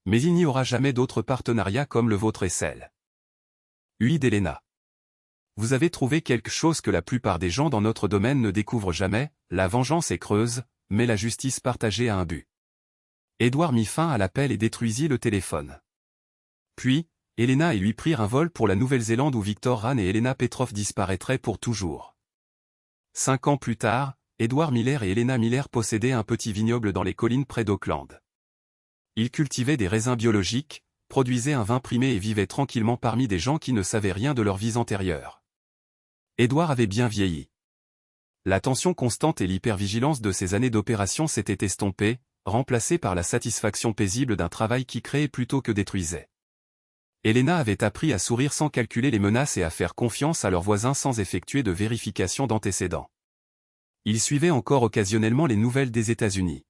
Mais il n'y aura jamais d'autre partenariat comme le vôtre et celle. Oui d'Helena. Vous avez trouvé quelque chose que la plupart des gens dans notre domaine ne découvrent jamais, la vengeance est creuse, mais la justice partagée a un but. Edward mit fin à l'appel et détruisit le téléphone. Puis, Helena et lui prirent un vol pour la Nouvelle-Zélande où Victor Rahn et Helena Petrov disparaîtraient pour toujours. 5 ans plus tard, Edward Miller et Helena Miller possédaient un petit vignoble dans les collines près d'Auckland. Ils cultivaient des raisins biologiques, produisaient un vin primé et vivaient tranquillement parmi des gens qui ne savaient rien de leurs vies antérieures. Edward avait bien vieilli. La tension constante et l'hypervigilance de ses années d'opération s'étaient estompées, remplacées par la satisfaction paisible d'un travail qui créait plutôt que détruisait. Helena avait appris à sourire sans calculer les menaces et à faire confiance à leurs voisins sans effectuer de vérification d'antécédents. Il suivait encore occasionnellement les nouvelles des États-Unis.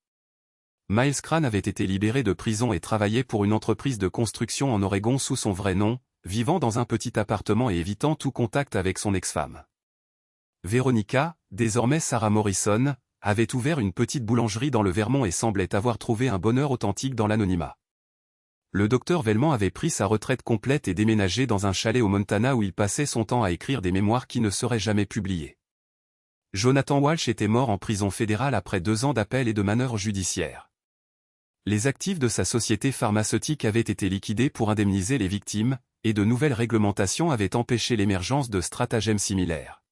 Miles Crane avait été libéré de prison et travaillait pour une entreprise de construction en Oregon sous son vrai nom, vivant dans un petit appartement et évitant tout contact avec son ex-femme. Veronica, désormais Sarah Morrison, avait ouvert une petite boulangerie dans le Vermont et semblait avoir trouvé un bonheur authentique dans l'anonymat. Le docteur Velman avait pris sa retraite complète et déménagé dans un chalet au Montana où il passait son temps à écrire des mémoires qui ne seraient jamais publiées. Jonathan Walsh était mort en prison fédérale après 2 ans d'appel et de manœuvres judiciaires. Les actifs de sa société pharmaceutique avaient été liquidés pour indemniser les victimes, et de nouvelles réglementations avaient empêché l'émergence de stratagèmes similaires.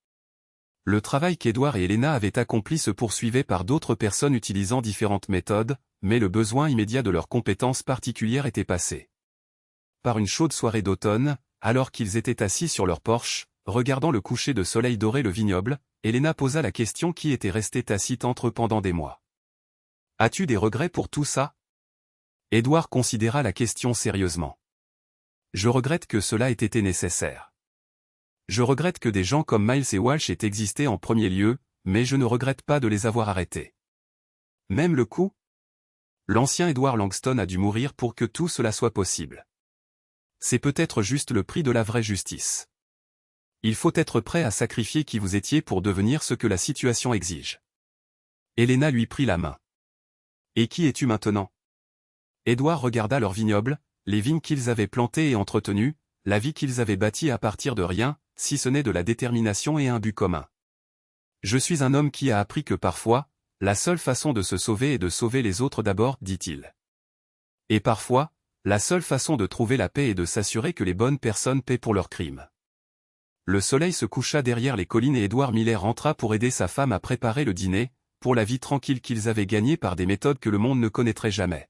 Le travail qu'Edward et Helena avaient accompli se poursuivait par d'autres personnes utilisant différentes méthodes, mais le besoin immédiat de leurs compétences particulières était passé. Par une chaude soirée d'automne, alors qu'ils étaient assis sur leur porche, regardant le coucher de soleil dorer le vignoble, Helena posa la question qui était restée tacite entre eux pendant des mois. « As-tu des regrets pour tout ça ?» Edward considéra la question sérieusement. « Je regrette que cela ait été nécessaire. Je regrette que des gens comme Miles et Walsh aient existé en premier lieu, mais je ne regrette pas de les avoir arrêtés. Même le coup ? L'ancien Edward Langston a dû mourir pour que tout cela soit possible. C'est peut-être juste le prix de la vraie justice. Il faut être prêt à sacrifier qui vous étiez pour devenir ce que la situation exige. Helena lui prit la main. Et qui es-tu maintenant? Édouard regarda leur vignoble, les vignes qu'ils avaient plantées et entretenues, la vie qu'ils avaient bâtie à partir de rien, si ce n'est de la détermination et un but commun. Je suis un homme qui a appris que parfois, la seule façon de se sauver est de sauver les autres d'abord, dit-il. Et parfois, la seule façon de trouver la paix est de s'assurer que les bonnes personnes paient pour leurs crimes. Le soleil se coucha derrière les collines et Édouard Miller rentra pour aider sa femme à préparer le dîner, pour la vie tranquille qu'ils avaient gagnée par des méthodes que le monde ne connaîtrait jamais.